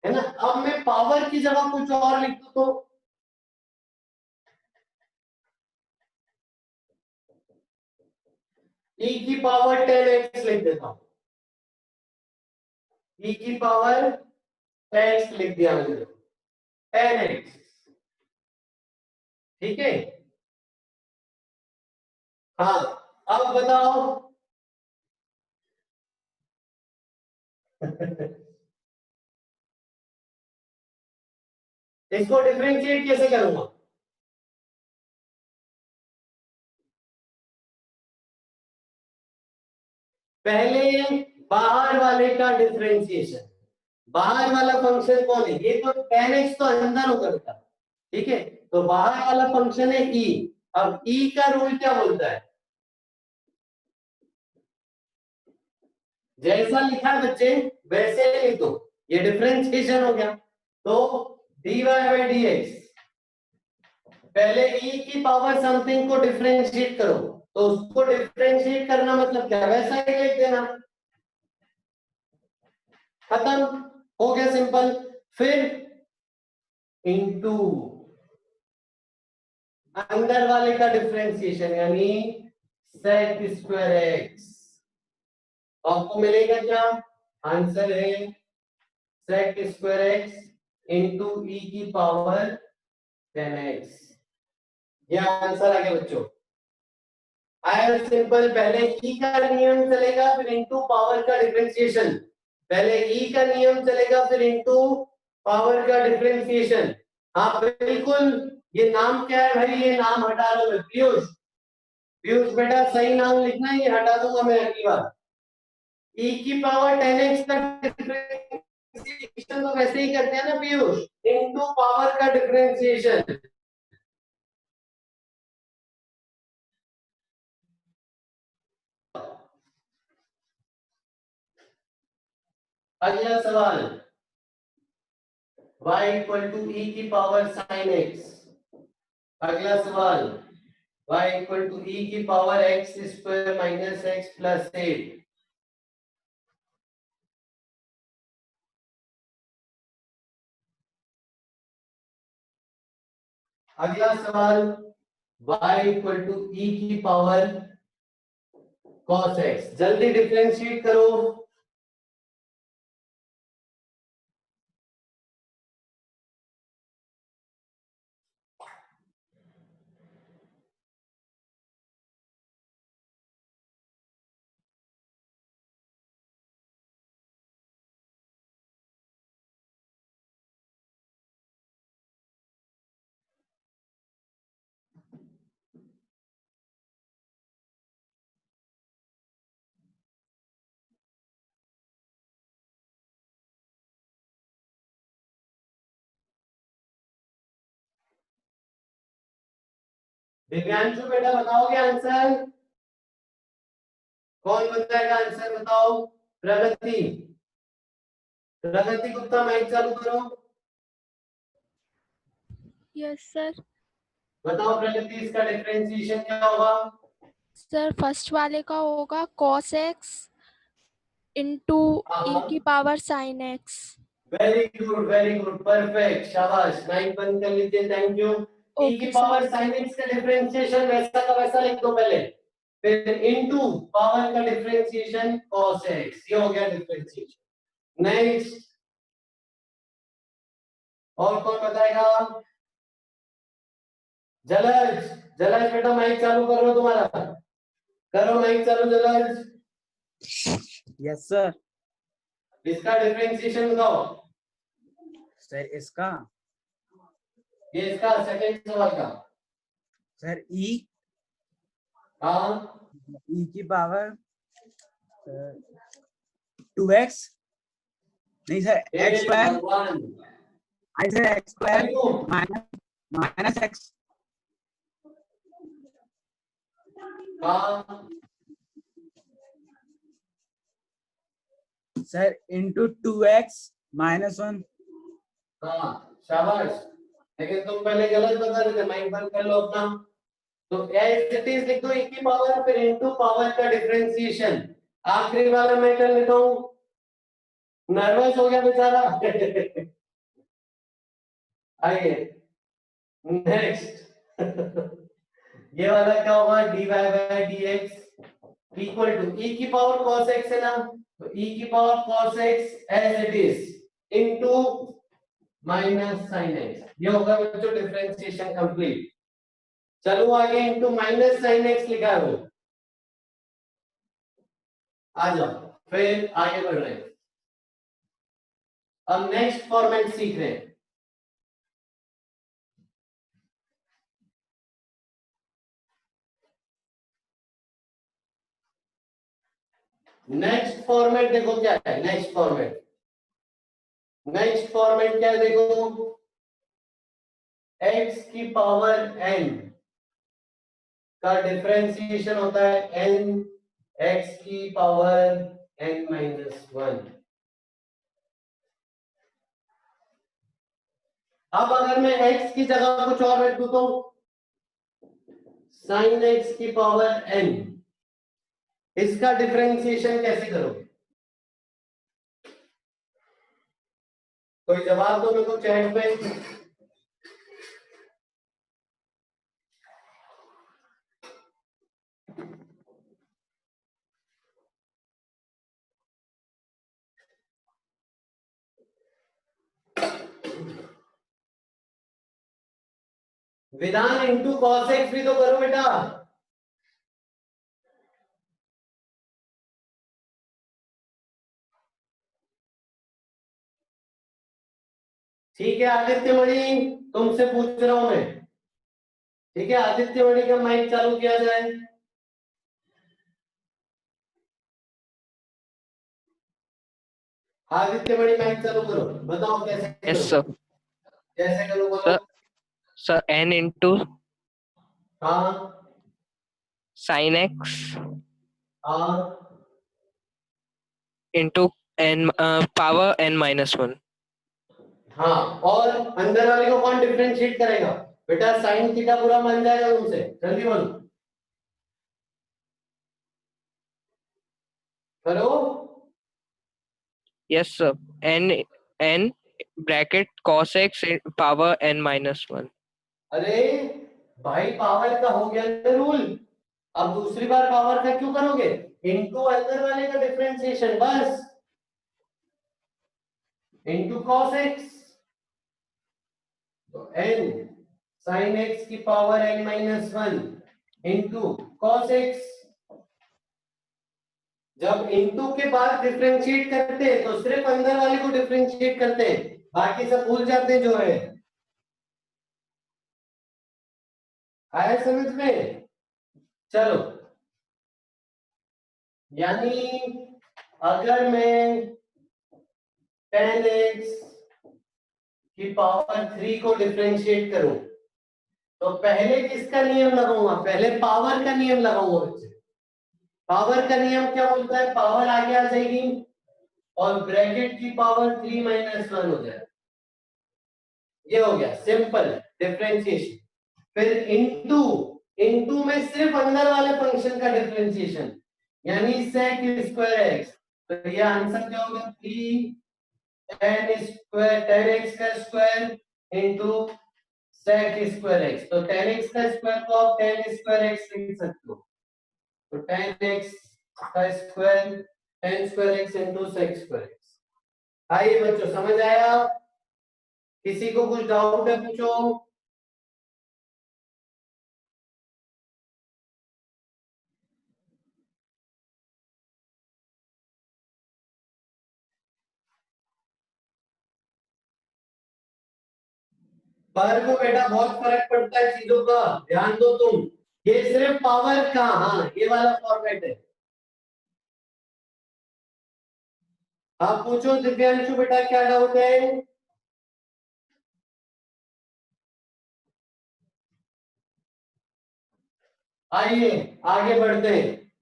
है ना। अब मैं पावर की जगह कुछ और लिख दूं तो e की पावर 10x लिख देता हूं, e की पावर 10x लिख दिया मैंने, 10x, ठीक है। हाँ अब बताओ इसको डिफरेंशिएट कैसे करूंगा, पहले बाहर वाले का डिफरेंशिएशन, बाहर वाला फंक्शन कौन है, ये तो 10x तो अंदर होगा बेटा, ठीक है, तो बाहर वाला फंक्शन है e। अब e का रूल क्या बोलता है, जैसा लिखा है बच्चे वैसे लिख दो, ये डिफरेंशिएशन हो गया, तो dy by dx, पहले e की पावर समथिंग को डिफरेंशिएट करो, तो उसको डिफरेंशिएट करना मतलब क्या, वैसा ही लिख देना, खत्म, हो गया सिंपल। फिर इनटू अंदर वाले का डिफरेंशिएशन यानी sec स्क्वायर एक्स, आपको मिलेगा क्या, आंसर है sec स्क्वायर एक्स इंटू ई की पावर 10x, यह आंसर आ गया बच्चों। आया सिंपल, पहले ई का नियम चलेगा फिर इनटू पावर का डिफरेंशिएशन, पहले ई का नियम चलेगा फिर इनटू पावर का डिफरेंशिएशन। हाँ बिल्कुल, ये नाम क्या है भाई, ये नाम हटा लो, पीयूष, पीयूष बेटा सही नाम लिखना, ये हटा दूंगा मैं अगली बार। ई की पावर 10x का डिफरेंशिएशन तो वैसे ही करते हैं ना पीयूष, इनटू पावर का डिफरेंशिएशन। अगला सवाल, y इक्वल टू e की पावर sin x। अगला सवाल, y इक्वल टू e की power x square minus x plus 8। अगला सवाल, y इक्वल टू e की पावर cos x। जल्दी डिफरेंशिएट करो। दिव्यांशु बेटा बताओगे आंसर, कौन बताएगा आंसर, बताओ। प्रगति, प्रगति गुप्ता माइक चालू करो। Yes sir. बताओ प्रगति, इसका डिफरेंशिएशन क्या होगा। सर फर्स्ट वाले का होगा cos x इंटू e की power sin x। Very good perfect, शाबाश, माइक बंद कर लीजिए, थैंक यू। e की okay power sir. sin x का डिफरेंशिएशन वैसा का वैसा लिख दो पहले, फिर इनटू पावर का डिफरेंशिएशन cos x, ये हो गया डिफरेंशिएशन। नेक्स्ट, और कौन बताएगा। जलज, जलज बेटा माइक चालू कर लो तुम्हारा, करो माइक चालू जलज। Yes sir. इसका डिफरेंशिएशन बताओ। सर इसका, ये इसका सेकंड सवाल का। सर ई, हाँ ई की पावर 2x, नहीं सर x हे स्क्वायर, भगवान, आई सर x स्क्वायर देखो, माइनस x, हाँ सर इंटू 2x माइनस 1। हाँ शाबाश, लेकिन तुम पहले गलत बता रहे थे, माइक बंद कर लो अपना। तो एज इट इज लिख दो, e की पावर फिर इनटू पावर का डिफरेंशिएशन। आखिरी वाला मैं कर लेता हूँ, नर्वस हो गया बेचारा। आइए नेक्स्ट, ये वाला क्या होगा, dy by dx equal to e की पावर cos x है ना, तो e की power cos x as it is into minus sin x, ये होगा बच्चों डिफरेंशिएशन कंप्लीट। चलो आगे, इनटू माइनस sin x लिखा है वो, आ जाओ, फिर आगे बढ़ रहे हैं। अब नेक्स्ट फॉर्मेट सीख रहे हैं। नेक्स्ट फॉर्मेट देखो क्या है, नेक्स्ट फॉर्मेट, नेक्स्ट फॉर्मेट क्या है देखो, x की पावर n का डिफरेंशिएशन होता है n x की पावर n माइनस 1। अब अगर मैं x की जगह कुछ और रख दूं तो sin x की पावर n, इसका डिफरेंशिएशन कैसे करोगे, कोई जवाब दो मेरे को चैट पे। विधान इनटू cos x भी तो करो बेटा, ठीक है आदित्य मणि, तुमसे पूछ रहा हूं मैं। ठीक है आदित्य मणि का माइक चालू किया जाए। आदित्य मणि माइक चालू करो, बताओ कैसे Yes, करो। sir. कैसे करो बोलो। Sir, sir, n into हाँ sin x हाँ into n power n minus 1. हाँ, और अंदर वाले को कौन डिफरेंशिएट करेगा? बेटा साइन थीटा पूरा बन जाएगा तुमसे, जल्दी बोलो करो। Yes, sir. n bracket cos x power n minus 1. अरे भाई पावर का हो गया ना रूल, अब दूसरी बार पावर का क्यों करोगे? इनटू अंदर वाले का डिफरेंशिएशन बस, इनटू cos x, तो n sin x की power n minus 1 into cos x। जब इनटू के बाद डिफरेंशिएट करते हैं तो सिर्फ अंदर वाले को डिफरेंशिएट करते हैं, बाकी सब भूल जाते हैं जो है। आया समझ में? चलो, यानी अगर मैं tan x की पावर 3 को डिफरेंशिएट करूं तो पहले किसका नियम लगाऊंगा? पहले पावर का नियम लगाऊंगा बच्चे। पावर का नियम क्या बोलता है? पावर आगे आ जाएगी और ब्रैकेट की पावर 3 माइनस 1 हो जाएगा। ये हो गया सिंपल डिफरेंशिएशन। फिर इनटू, इनटू में सिर्फ अंदर वाले फंक्शन का डिफरेंशिएशन, यानी sec स्क्वायर x। तो ये आंसर क्या होगा? 3 tan स्क्वायर, tan x का square into sec square x। तो tan x का स्क्वायर को आप tan स्क्वायर x लिख सकते हो, तो tan x का square, tan square x into sec square x। आइए बच्चों समझ आया? किसी को कुछ डाउट है पूछो। पावर को बेटा बहुत फर्क पड़ता है चीजों का, ध्यान दो तुम। ये सिर्फ पावर का, हाँ ये वाला फॉर्मेट है। आप पूछो दिव्यांशु बेटा क्या डाउट है? आइए आगे बढ़ते हैं।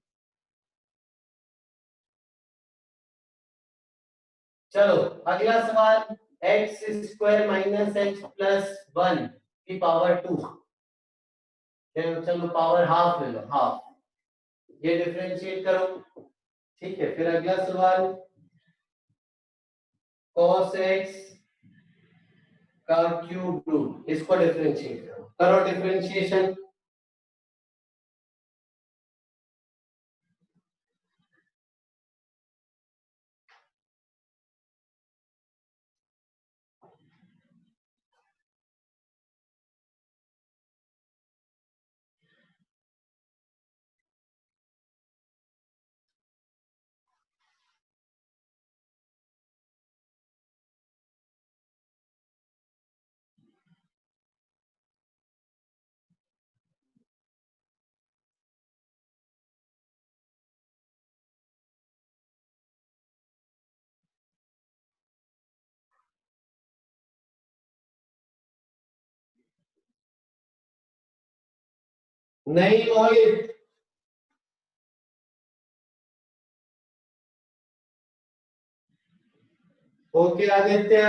चलो अगला सवाल, x square minus x plus 1 की पावर 2। चलो पावर हाफ ले लो, हाफ, ये डिफरेंशिएट करो। ठीक है, फिर अगला सवाल, cos x का क्यूब रूट, इसको डिफरेंशिएट करो, करो डिफरेंशिएशन। नहीं मोहित, ओके आदित्य।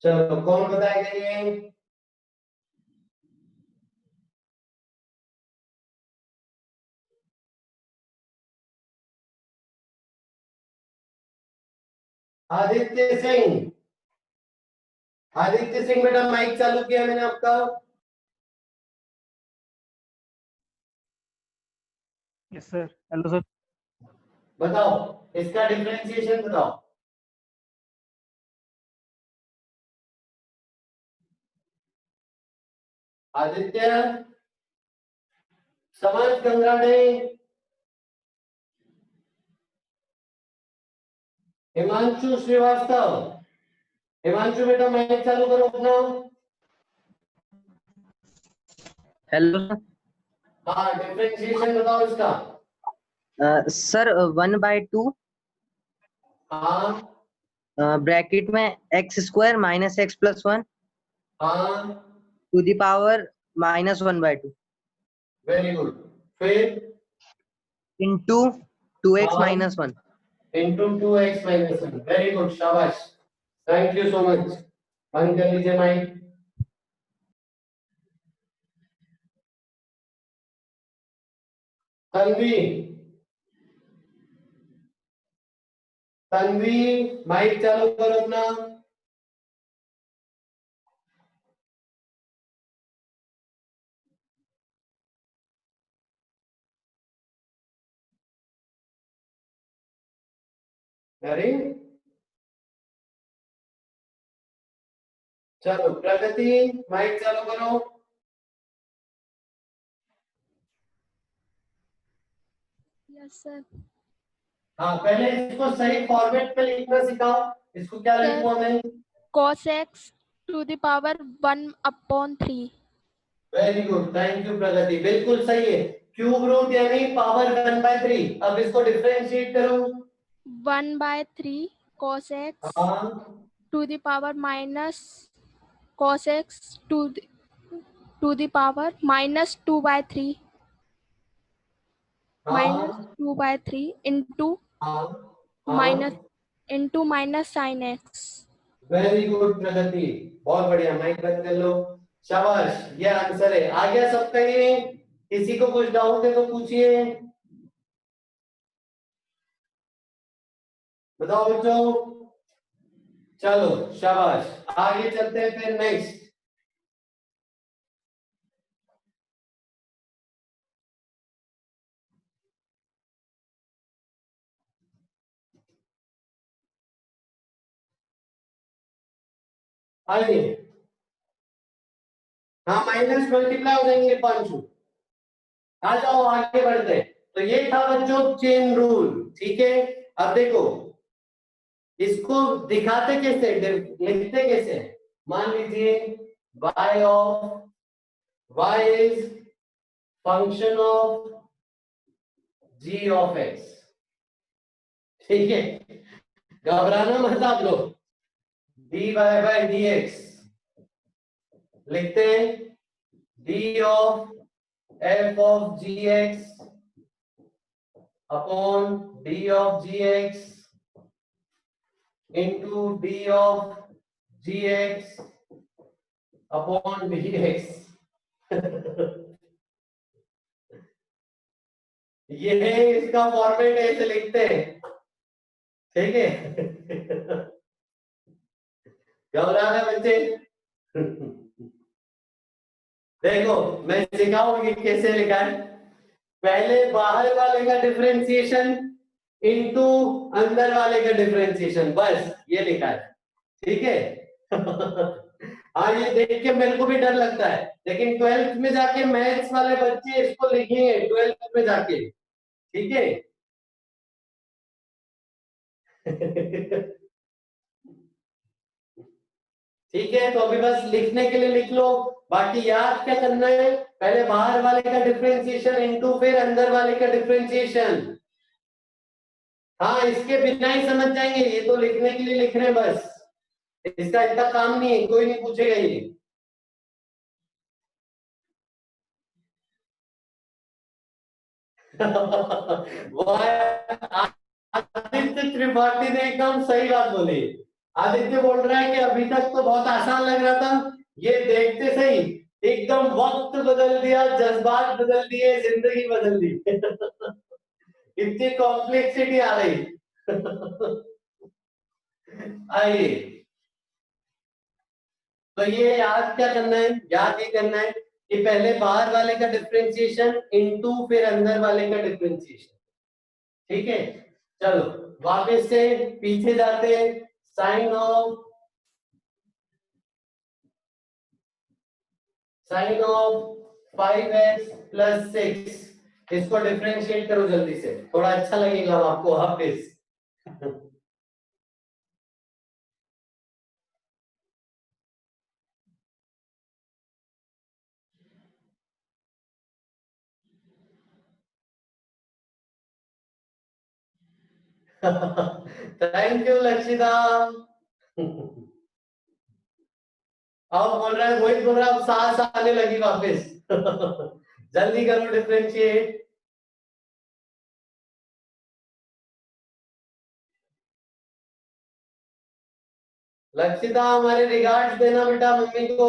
चलो कौन बताएगा ये? आदित्य सिंह, आदित्य सिंह बेटा माइक चालू किया मैंने आपका। Yes sir, hello sir. बताओ इसका डिफरेंशिएशन बताओ। आदित्य समझ गंगा ने? हिमांशु श्रीवास्तव, हिमांशु बेटा माइक चालू करो अपना। हेलो हाँ, डिफरेंशिएशन बताओ इसका। सर 1/2 हाँ ब्रैकेट में x square minus x plus 1 हाँ, to the power -1/2 very good. फिर इंटू 2x हाँ। Minus 1। Into 2x minus 1, very good, शाबाश, थैंक यू सो मच। बंद कर लीजिए माइक। तन्वी, तन्वी माइक चालू करो अपना। अरे चलो प्रगति, माइक चालू करो। Yes sir. हाँ, पहले इसको सही फॉर्मेट पे लिखना सिखाओ। इसको क्या सर, लिखूं मैं? cos x to the power 1/3। Very good, thank you Pragati, बिल्कुल सही है। क्यूब रूट यानी पावर 1/3। अब इसको डिफरेंशिएट करो। 1/3 cos x हाँ to the power minus cos x to the power -2/3 हाँ -2/3 into हाँ minus हाँ, into minus sin x। Very good Pragati, बहुत बढ़िया, माइक बंद कर लो। शाबाश, ये आंसर है। आ गया सबका ये? किसी को कुछ डाउट है तो पूछिए, बताओ बच्चों। चलो शाबाश, आगे चलते हैं फिर नेक्स्ट। आइए, हाँ माइनस मल्टीप्लाई हो जाएंगे पांचों। आ जाओ आगे बढ़ते हैं। तो ये था बच्चों चेन रूल, ठीक है। अब देखो इसको दिखाते कैसे, लिखते कैसे। मान लीजिए y of y is function of g of x, ठीक है। घबराना मत आप लोग। dy बाय dx लिखते हैं d of f of gx upon d of gx into d of gx upon dx। ये है इसका फॉर्मेट, ऐसे लिखते हैं, ठीक है। घबराना बच्चे। देखो मैं सिखाऊंगी कैसे लिखा है। पहले बाहर वाले का डिफरेंशिएशन इनटू अंदर वाले का डिफरेंशिएशन, बस ये लिखा है, ठीक है। हाँ, ये देख के मेरे को भी डर लगता है, लेकिन 12th में जाके मैथ्स वाले बच्चे इसको लिखेंगे 12th में जाके, ठीक है। ठीक है, तो अभी बस लिखने के लिए लिख लो, बाकी याद क्या करना है, पहले बाहर वाले का डिफरेंशिएशन इनटू फिर अंदर वाले का डिफरेंशिएशन। हाँ, इसके बिना ही समझ जाएंगे, ये तो लिखने के लिए लिख रहे हैं बस, इसका इतना काम नहीं है, कोई नहीं पूछेगा ये। आदित्य त्रिपाठी ने एकदम सही बात बोली। आदित्य बोल रहा है कि अभी तक तो बहुत आसान लग रहा था, ये देखते सही एकदम वक्त बदल दिया, जज्बात बदल दिए, जिंदगी बदल दी। इतनी कॉम्प्लेक्सिटी आ रही। आइए, तो ये याद क्या करना है, याद ये करना है कि पहले बाहर वाले का डिफरेंशिएशन इनटू फिर अंदर वाले का डिफरेंशिएशन, ठीक है। चलो वापस से पीछे जाते हैं। साइन ऑफ 5x + 6, इसको डिफरेंशिएट करो जल्दी से, थोड़ा अच्छा लगेगा आपको वापस। Thank you Lakshita. अब बोल रहा है मोहित, बोल रहा है अब सांस आने लगी वापस। जल्दी करो डिफरेंशिएट। लक्षिता हमारे रिगार्ड्स देना बेटा मम्मी को।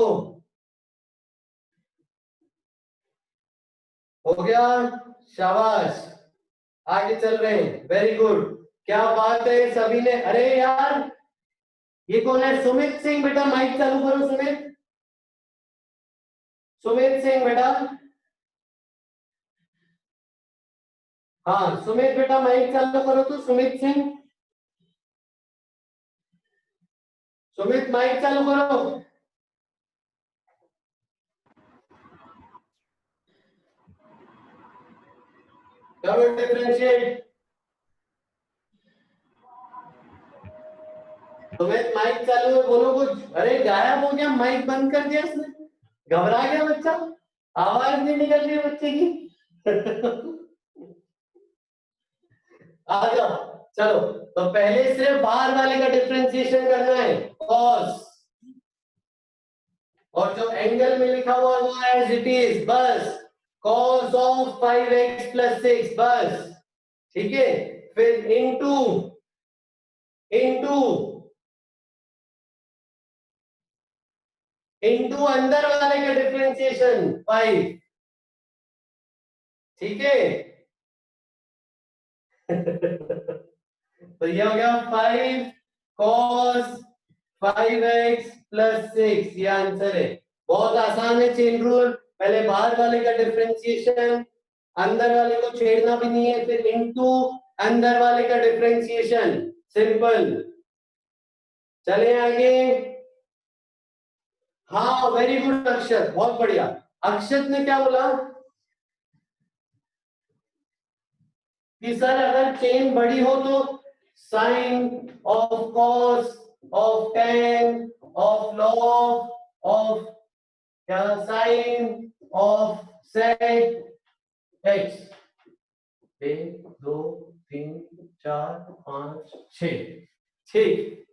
हो गया, शाबाश, आगे चल रहे हैं, वेरी गुड, क्या बात है सभी ने। अरे यार ये कौन है? सुमित सिंह बेटा, माइक चालू करो सुमित। सुमित सिंह बेटा, हाँ सुमित बेटा माइक चालू करो तो। सुमित सिंह, सुमित माइक चालू करो। करो डिफरेंशिएट। सुमित माइक चालू है, बोलो कुछ। अरे गायब हो गया, माइक बंद कर दिया इसने, घबरा गया बच्चा, आवाज नहीं निकल रही है बच्चे की। आ जाओ, चलो। तो पहले सिर्फ बाहर वाले का डिफरेंशिएशन करना है, कॉस, और जो एंगल में लिखा हुआ वो एज इट इज, बस कॉस ऑफ 5x + 6, बस, ठीक है। फिर इनटू अंदर वाले का डिफरेंशिएशन 5, ठीक है। तो ये हो गया 5 cos 5x + 6, ये आंसर है। बहुत आसान है चेन रूल। पहले बाहर वाले का डिफरेंशिएशन, अंदर वाले को छेड़ना भी नहीं है, फिर इनटू अंदर वाले का डिफरेंशिएशन, सिंपल। चले आगे। हाँ वेरी गुड अक्षत, बहुत बढ़िया। अक्षत ने क्या बोला कि सर अगर चेन बड़ी हो तो sine of cos of ten of log of क्या, साइन ऑफ सेक एक्स, 1 2 3 4 5 6, ठीक।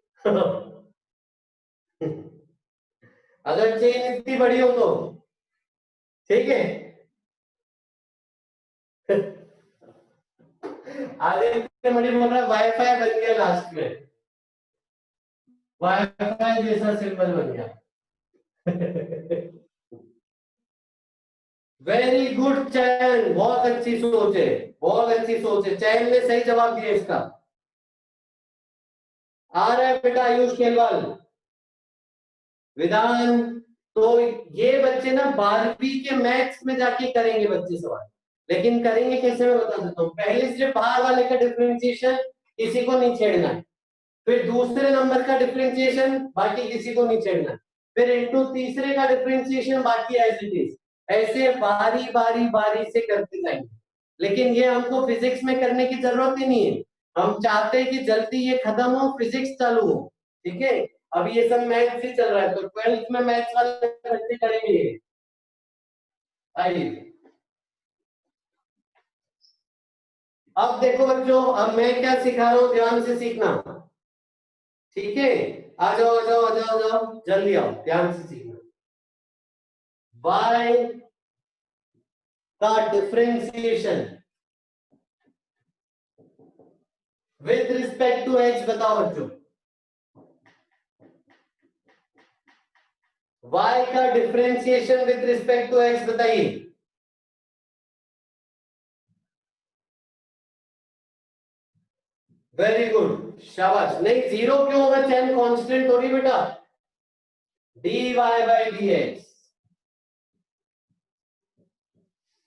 अगर चेन इतनी बड़ी हो तो, ठीक है। आदित्य मणि बोल रहा है वाईफाई बन गया लास्ट में, वाईफाई जैसा सिंबल बन गया। वेरी गुड चयन, बहुत अच्छी सोच है, बहुत अच्छी सोच है। चयन ने सही जवाब दिया इसका। आ रहा है बेटा आयुष खेलवाल, विधान। तो ये बच्चे ना 12वीं के मैथ्स में जाके करेंगे बच्चे सवाल, लेकिन करेंगे कैसे मैं बता देता हूँ। पहले सिर्फ बाहर वाले का डिफरेंशिएशन, किसी को नहीं छेड़ना है। फिर दूसरे नंबर का डिफरेंशिएशन, बाकी किसी को नहीं छेड़ना है। फिर इनटू तीसरे का डिफरेंशिएशन, बाकी एज इट इज। ऐसे बारी बारी बारी से करते जाएंगे। लेकिन ये हमको फिजिक्स में करने की जरूरत ही नहीं है। हम चाहते हैं कि जल्दी ये खत्म हो, फिजिक्स चालू हो, ठीक है। अभी ये सब मैथ्स ही चल रहा है, तो 12th में मैथ्स वाले बच्चे करेंगे ये। आइए अब देखो बच्चों, अब मैं क्या सिखा रहा हूं, ध्यान से सीखना, ठीक है। आ जाओ आ जाओ आ जाओ आ जाओ, जल्दी आओ, ध्यान से सीखना। y का differentiation with respect to x, बताओ बच्चों। y का differentiation with respect to x बताइए। वेरी गुड, शाबाश। नहीं जीरो क्यों होगा, चैन कांस्टेंट हो रही बेटा, dy/dx,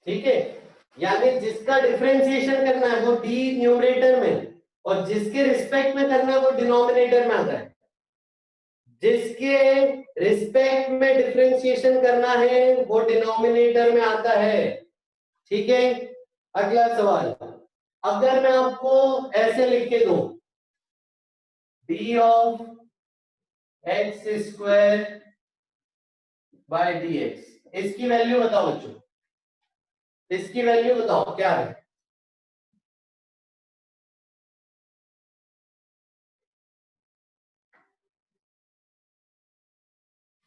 ठीक है। यानी जिसका डिफरेंशिएशन करना है वो d न्यूमरेटर में, और जिसके रिस्पेक्ट में करना है वो डिनोमिनेटर में आता है। जिसके रिस्पेक्ट में डिफरेंशिएशन करना है वो डिनोमिनेटर में आता है, ठीक है। अगला सवाल, अगर मैं आपको ऐसे लिख के दूं, d of x² by dx, इसकी वैल्यू बताओ बच्चों, इसकी वैल्यू बताओ क्या है।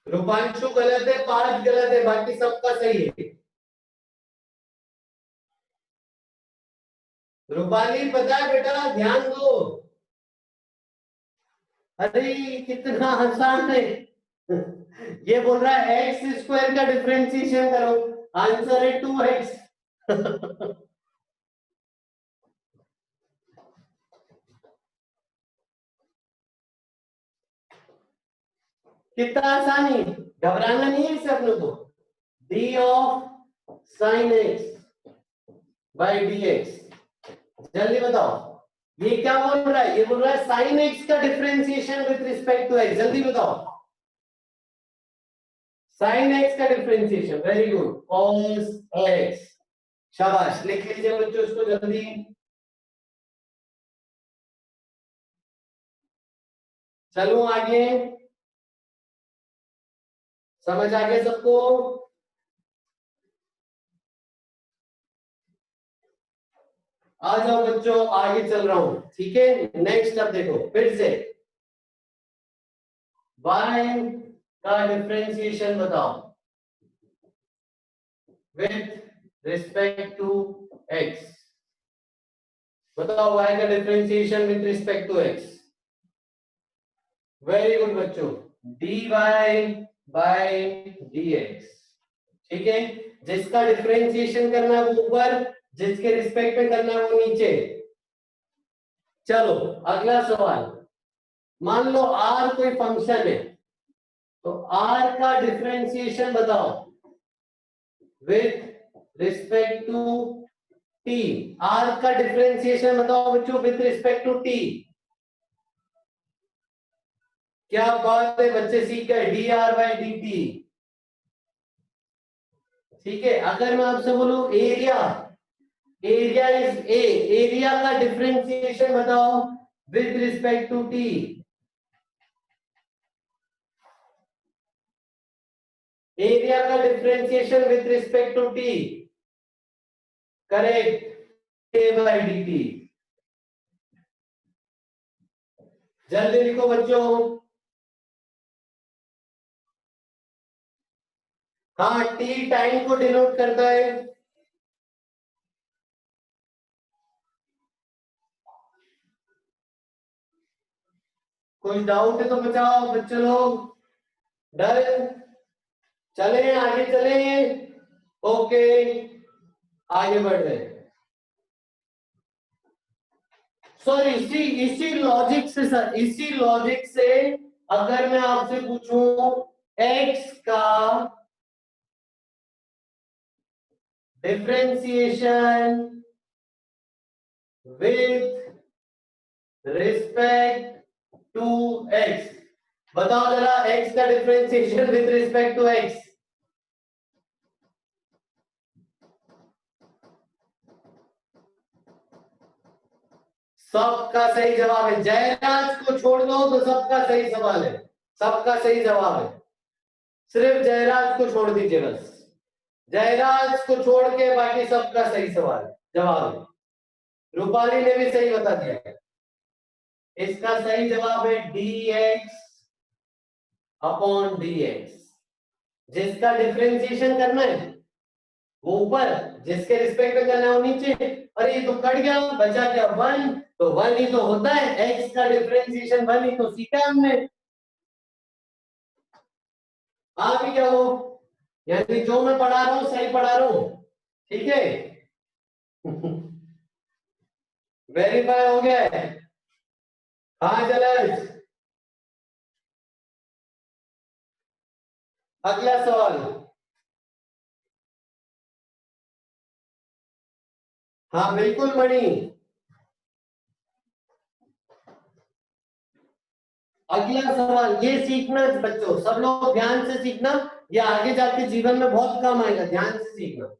रूपांशु गलत है, 5 गलत है, बाकी सबका सही है। रूपाली पता है बेटा, ध्यान दो। अरे कितना आसान है। ये बोल रहा है एक्स स्क्वायर का डिफरेंशिएशन करो, आंसर है 2x। कितना आसान है, घबराना नहीं है इसे अपने को। d of sine x by D x, जल्दी बताओ ये क्या बोल रहा है। ये बोल रहा है साइन x का differentiation with respect to x, जल्दी बताओ। साइन x का differentiation, very good, cos x। शाबाश, लिख लीजिए बच्चों इसको जल्दी। चलो आगे, समझ आ गया सबको। आ जाओ बच्चों, आगे चल रहा हूं, ठीक है। नेक्स्ट अब देखो फिर से, y का डिफरेंशिएशन बताओ विथ रिस्पेक्ट टू x। बताओ y का differentiation with respect to x। Very good बच्चों, dy बाय dx, ठीक है। जिसका डिफरेंशिएशन करना है वो ऊपर, जिसके रिस्पेक्ट में करना है वो नीचे। चलो अगला सवाल, मान लो r कोई फंक्शन है, तो r का डिफरेंशिएशन बताओ with respect to t। r का डिफरेंशिएशन बताओ बच्चों विथ रिस्पेक्ट टू t। क्या बात है बच्चे, सीख गए, dr बाई dt, ठीक है। अगर मैं आपसे बोलूं area, area is a, area का डिफरेंशिएशन बताओ with respect to t। Area का differentiation with respect to t, correct, a by dt। जल्दी लिखो बच्चों। हाँ, t टाइम को डिनोट करता है। कोई डाउट है तो बचाओ बच्चे लोग, डर, चले आगे चले, ओके आगे बढ़ रहे। सॉरी, इसी लॉजिक से सर, इसी लॉजिक से अगर मैं आपसे पूछूं x का differentiation with respect to x, बताओ जरा x का differentiation with respect to x। सबका सही जवाब है, जयराज को छोड़ दो तो सबका सही सवाल है, सबका सही जवाब है। सिर्फ जयराज को छोड़ दीजिए बस, जयराज को छोड़ के बाकी सबका सही सवाल जवाब है। रूपाली ने भी सही बता दिया है, इसका सही जवाब है dx अपॉन dx। जिसका डिफरेंशिएशन करना है वो ऊपर, जिसके रिस्पेक्ट में करना है वो नीचे। अरे ये तो कट गया, बचा क्या 1, तो 1 ही तो होता है, x का डिफरेंशिएशन 1 ही तो सीखा हमने। आप भी क्या हो, यानी जो मैं पढ़ा रहा हूं सही पढ़ा रहा हूं, ठीक है। वेरीफाई हो गया है। हाँ जलज, अगला सवाल। हाँ बिल्कुल मणि, अगला सवाल ये सीखना बच्चों, सब लोग ध्यान से सीखना, ये आगे जाके जीवन में बहुत काम आएगा, ध्यान से सीखना।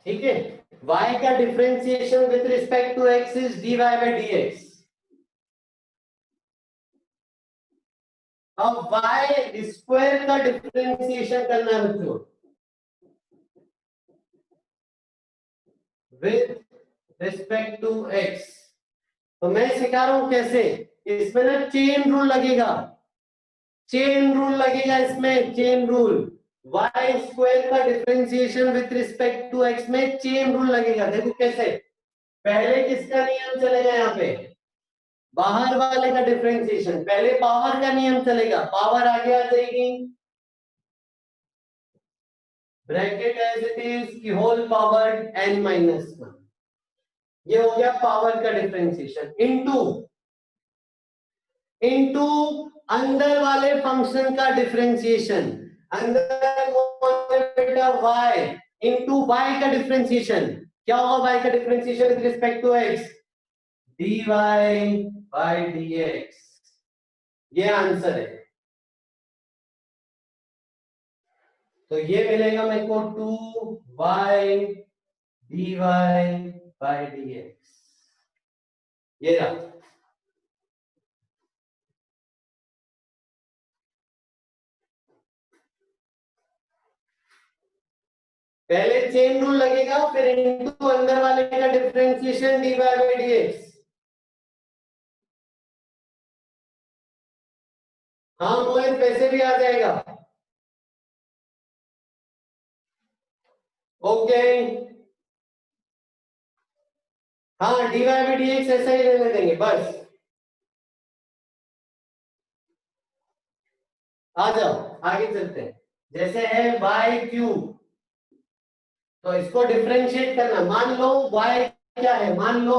ठीक है, y का differentiation with respect to x is dy by dx। अब y स्क्वायर का डिफरेंशिएशन करना है बच्चों विद रिस्पेक्ट टू x। तो मैं सिखा रहा हूं कैसे। इसमें ना चेन रूल लगेगा, चेन रूल लगेगा इसमें, चेन रूल। y स्क्वायर का differentiation with respect to x में चेन रूल लगेगा। देखो कैसे, पहले किसका नियम चलेगा यहाँ पे, बाहर वाले का डिफरेंशिएशन। पहले पावर का नियम चलेगा, पावर आगे आ जाएगी, ब्रैकेट एज इट इज की होल पावर n-1। ये हो गया पावर का डिफरेंशिएशन। इनटू अंदर वाले फंक्शन का डिफरेंशिएशन, अंदर बेटा y इनटू y का डिफरेंशिएशन। क्या होगा y का differentiation with respect to x, dy by dx। ये आंसर है। तो ये मिलेगा मेरे को 2y dy by dx। ये रहा। पहले चेन रूल लगेगा, फिर इनटू अंदर वाले का डिफरेंशिएशन dy by dx। हाँ मोहित वैसे भी आ जाएगा। ओके हाँ dy by dx ऐसा ही रहने देंगे बस। आ जाओ आगे चलते हैं। जैसे है y क्यूब, तो इसको डिफरेंशिएट करना। मान लो y क्या है, मान लो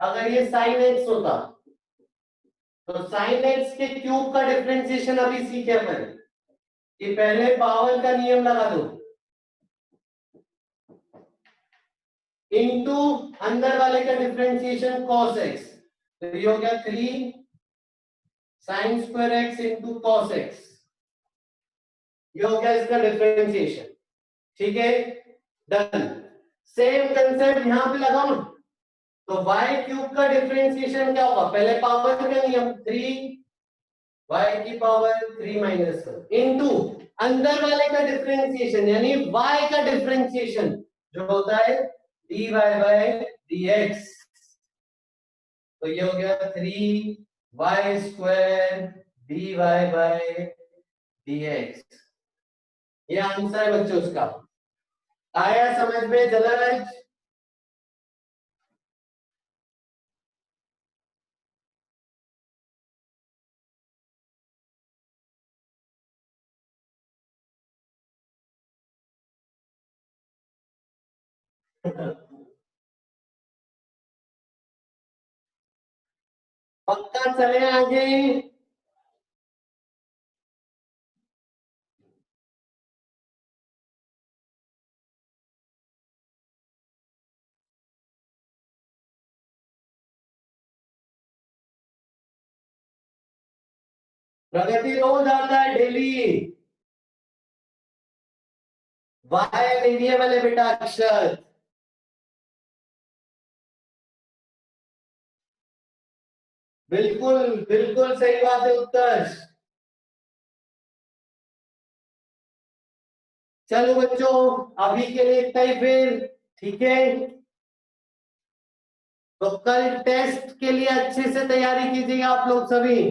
अगर ये sin x होता तो sin x के क्यूब का डिफरेंशिएशन अभी सीखे अपन कि पहले पावर का नियम लगा दो इनटू अंदर वाले का डिफरेंशिएशन cos x। तो ये हो गया 3 sin square x into cos x। ये हो गया इसका डिफरेंशिएशन। ठीक है डन। सेम कंसेप्ट यहां पे लगाओ ना। तो y क्यूब का डिफरेंशिएशन क्या होगा, पहले पावर का नियम 3y की पावर 3 माइनस 1 इनटू अंदर वाले का डिफरेंशिएशन यानी y का डिफरेंशिएशन जो होता है dy by dx। तो ये हो गया 3y square dy by dx। ये आंसर है बच्चों उसका। आया समझ में जलराज? पक्का चले आगे। प्रगति रोज आता है डेली। वाई वेरिएबल है बेटा अक्षर। बिल्कुल बिल्कुल सही बात है उत्कर्ष। चलो बच्चों अभी के लिए इतना ही फिर, ठीक है। तो कल टेस्ट के लिए अच्छे से तैयारी कीजिएगा आप लोग सभी।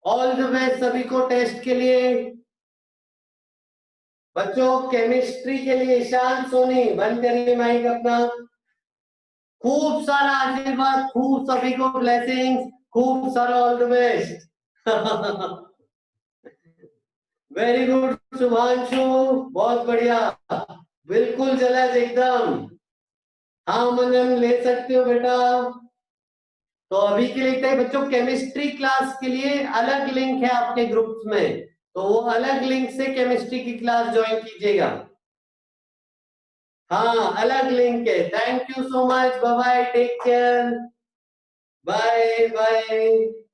ऑल द बेस्ट सभी को टेस्ट के लिए। बच्चों केमिस्ट्री के लिए ईशान सोनी बंद करिए माइक अपना। खूब सारा आशीर्वाद, खूब सभी को ब्लेसिंग्स, खूब सारा all the best. Very good Shubhanshu, बहुत बढ़िया, बिल्कुल जलज एकदम। हाँ मनन ले सकते हो बेटा। तो अभी के लिए इतना ही बच्चों। केमिस्ट्री क्लास के लिए अलग लिंक है आपके ग्रुप्स में, तो वो अलग लिंक से केमिस्ट्री की क्लास ज्वाइन कीजिएगा। हाँ अलग लिंक है। Thank you so much, bye bye, take care, bye bye.